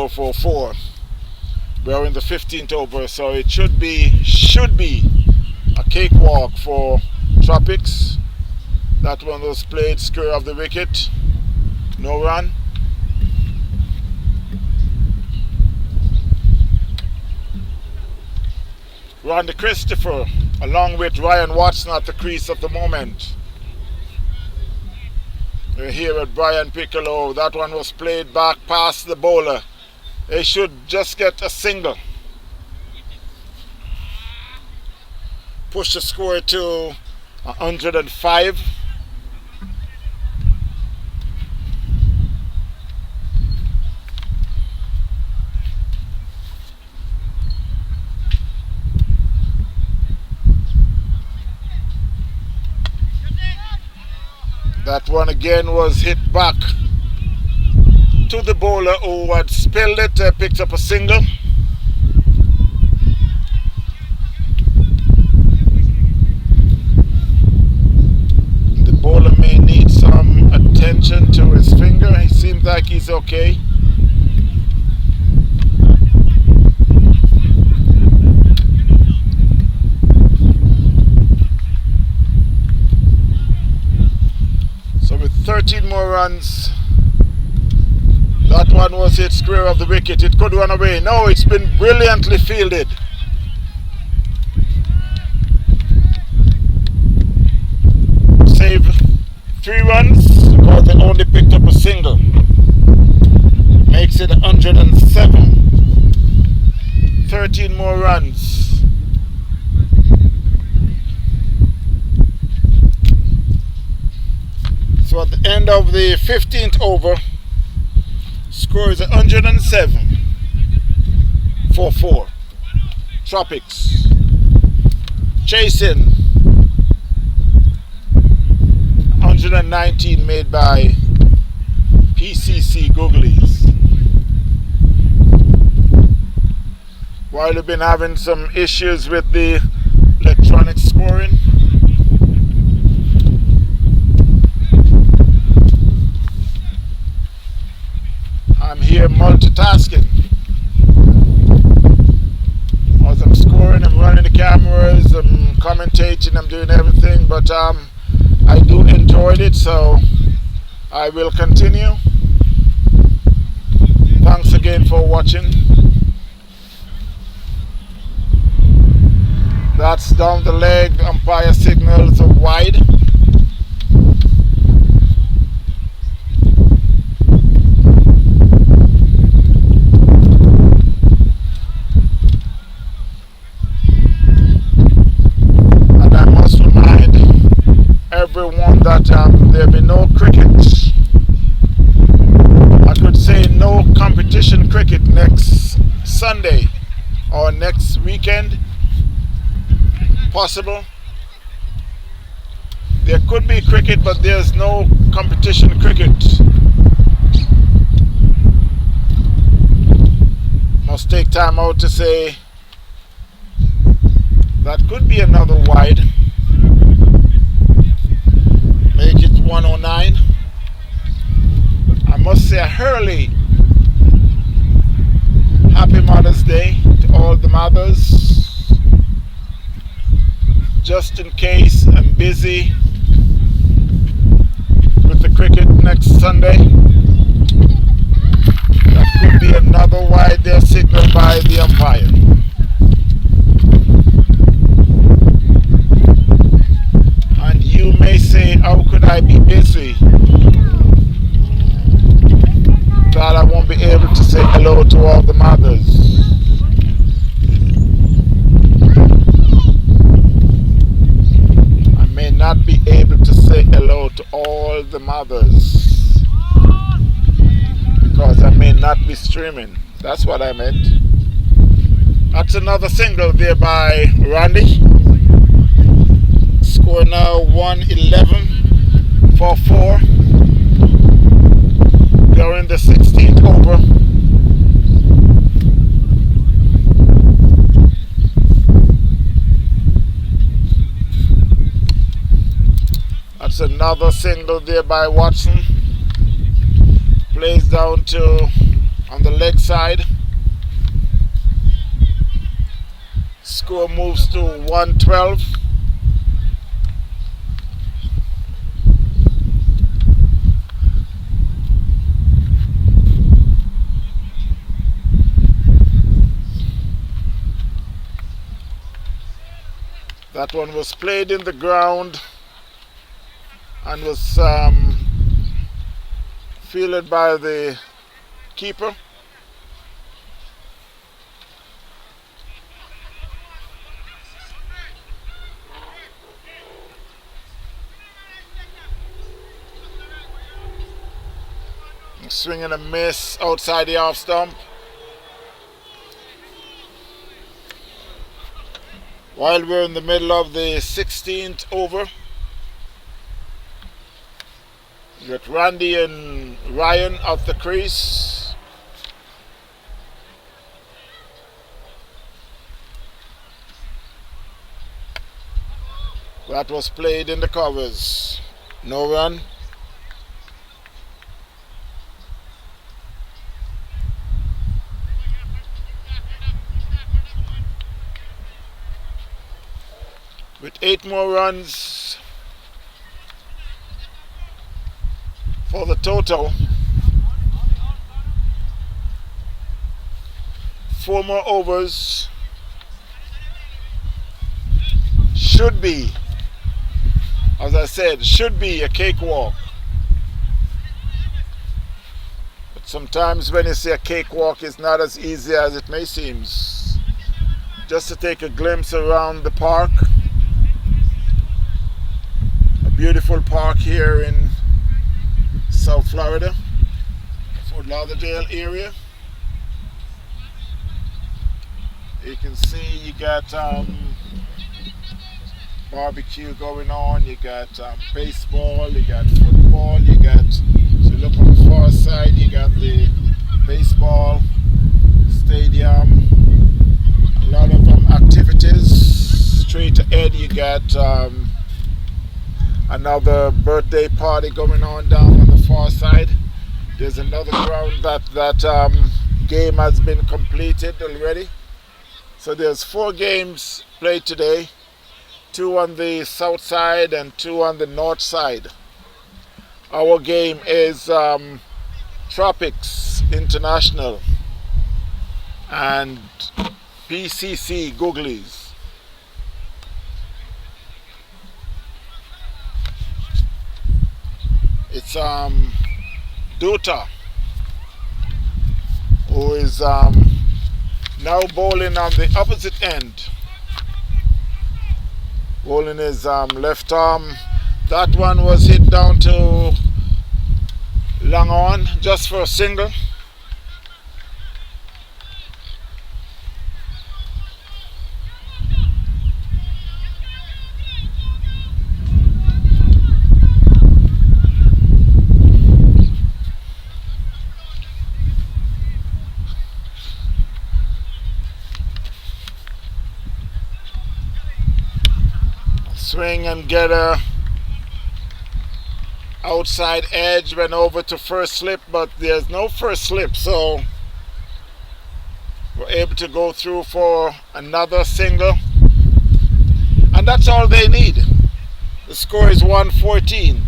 A: for 4. We're in the 15th over, so it should be a cakewalk for Tropics. That one was played square of the wicket. No run. Randy Christopher along with Ryan Watson at the crease at the moment. We're here at Brian Piccolo. That one was played back past the bowler. They should just get a single. Push the score to 105. That one again was hit back to the bowler who had spilled it, picked up a single. The bowler may need some attention to his finger. He seems like he's okay. So with 13 more runs, that one was hit square of the wicket. It could run away. No, it's been brilliantly fielded. Save 3 runs because they only picked up a single. Makes it 107. 13 more runs. So at the end of the 15th over, score is 107 for 4. Tropics chasing 119 made by PCC Googlies. While we've been having some issues with the electronic scoring, I'm here multitasking. As I'm scoring, I'm running the cameras, I'm commentating, I'm doing everything, but I do enjoy it, so I will continue. Thanks again for watching. That's down the leg, umpire signals are wide. everyone that there'll be no cricket. I could say no competition cricket next Sunday or next weekend. Possible. There could be cricket, but there's no competition cricket. Must take time out to say that could be another wide. Make it 109. I must say a early Happy Mother's Day to all the mothers. Just in case I'm busy with the cricket next Sunday, that could be another wide there signaled by the umpire. And you may say, how could I be busy that I won't be able to say hello to all the mothers? Not be able to say hello to all the mothers because I may not be streaming. That's what I meant. That's another single there by Randy. Score now 111 for 4. They're in the 16th over. That's another single there by Watson. Plays down to on the leg side. Score moves to 112. That one was played in the ground and was fielded by the keeper. Swing and a miss outside the off stump. While we're in the middle of the 16th over, you got Randy and Ryan at the crease. That was played in the covers. No run. With 8 more runs for the total, 4 more overs, should be, as I said, should be a cakewalk. But sometimes when you say a cakewalk, it's not as easy as it may seem. Just to take a glimpse around the park. Beautiful park here in South Florida, Fort Lauderdale area. You can see you got barbecue going on, you got baseball, you got football, you got, so look on the far side, you got the baseball stadium, a lot of activities. Straight ahead you got another birthday party going on down on the far side. There's another ground that game has been completed already. So there's 4 games played today, 2 on the south side and 2 on the north side. Our game is Tropics International and PCC Googlies. It's Dota, who is now bowling on the opposite end. Bowling his left arm That one was hit down to long on just for a single. Swing and get a outside edge, went over to first slip, but there's no first slip, so we're able to go through for another single, and that's all they need. The score is 114.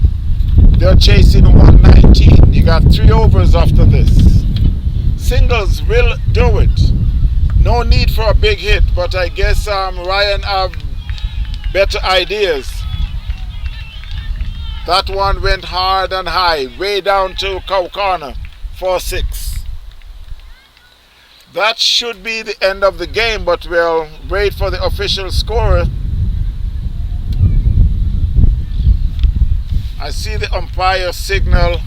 A: They're chasing 119. You got 3 overs after this. Singles will do it. No need for a big hit, but I guess Ryan have better ideas. That one went hard and high, way down to cow corner, 4-6. That should be the end of the game, but we'll wait for the official score. I see the umpire signal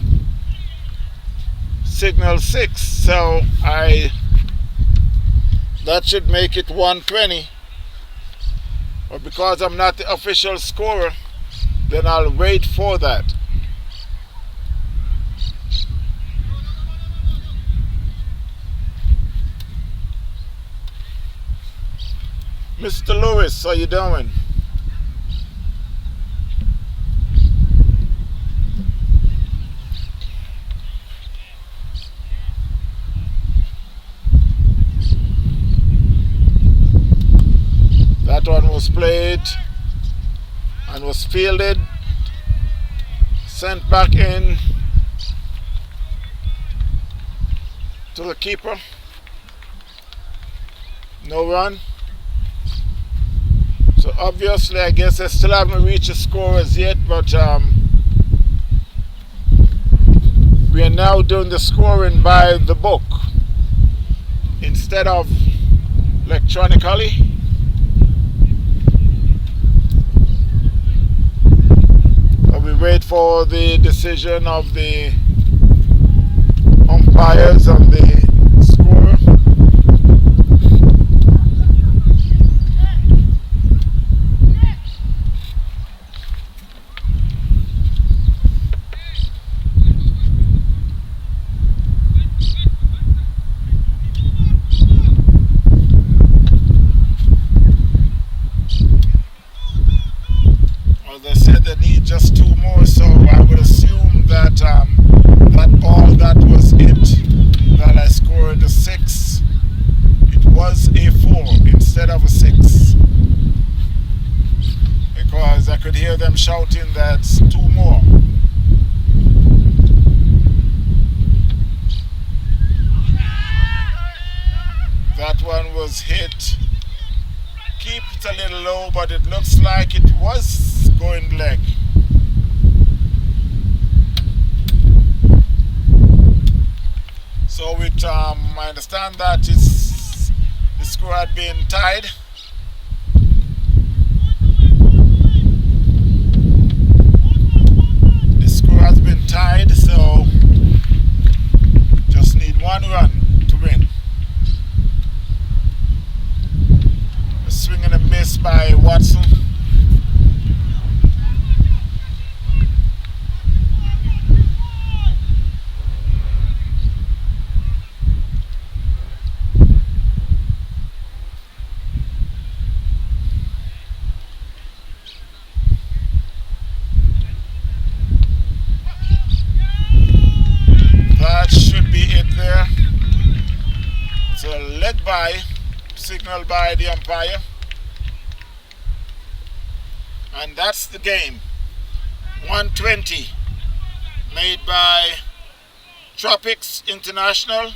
A: 6, so that should make it 120. But because I'm not the official scorer, then I'll wait for that. Mr. Lewis, how you doing? That one was played and was fielded, sent back in to the keeper. No run. So obviously I guess I still haven't reached a score as yet, but we are now doing the scoring by the book instead of electronically. We wait for the decision of the umpires on the score. Well, they said they need just 2 more, so I would assume that that ball that was it, that I scored a 6, it was a 4 instead of a 6, because I could hear them shouting that's 2 more. That one was hit. Keep it a little low, but it looks like it was going leg. So with I understand that the score had been tied. The score has been tied, so just need 1 run to win. A swing and a miss by Watson. Led by, signaled by the umpire, and that's the game. 120 made by Tropics International.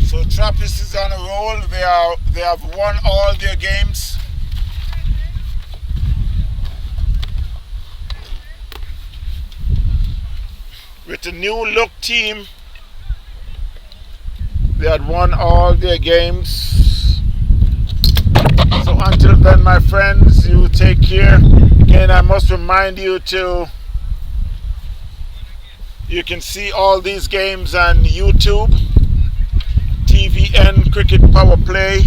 A: So Tropics is on a roll. They have won all their games. With the new look team, they had won all their games. So until then, my friends, you take care. just remind you you can see all these games on YouTube. TVN Cricket Power Play.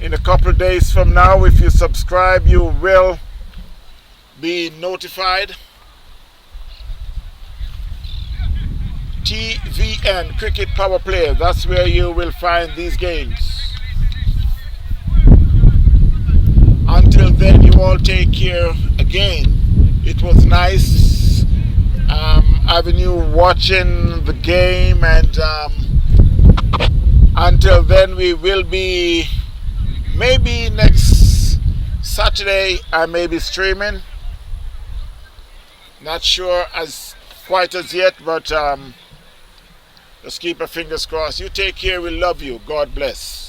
A: In a couple of days from now, if you subscribe, you will be notified. TVN Cricket Power Play, that's where you will find these games. Until then, you all take care again. It was nice having you watching the game, and until then, we will be maybe next Saturday I may be streaming. Not sure quite as yet, but just keep our fingers crossed. You take care. We love you. God bless.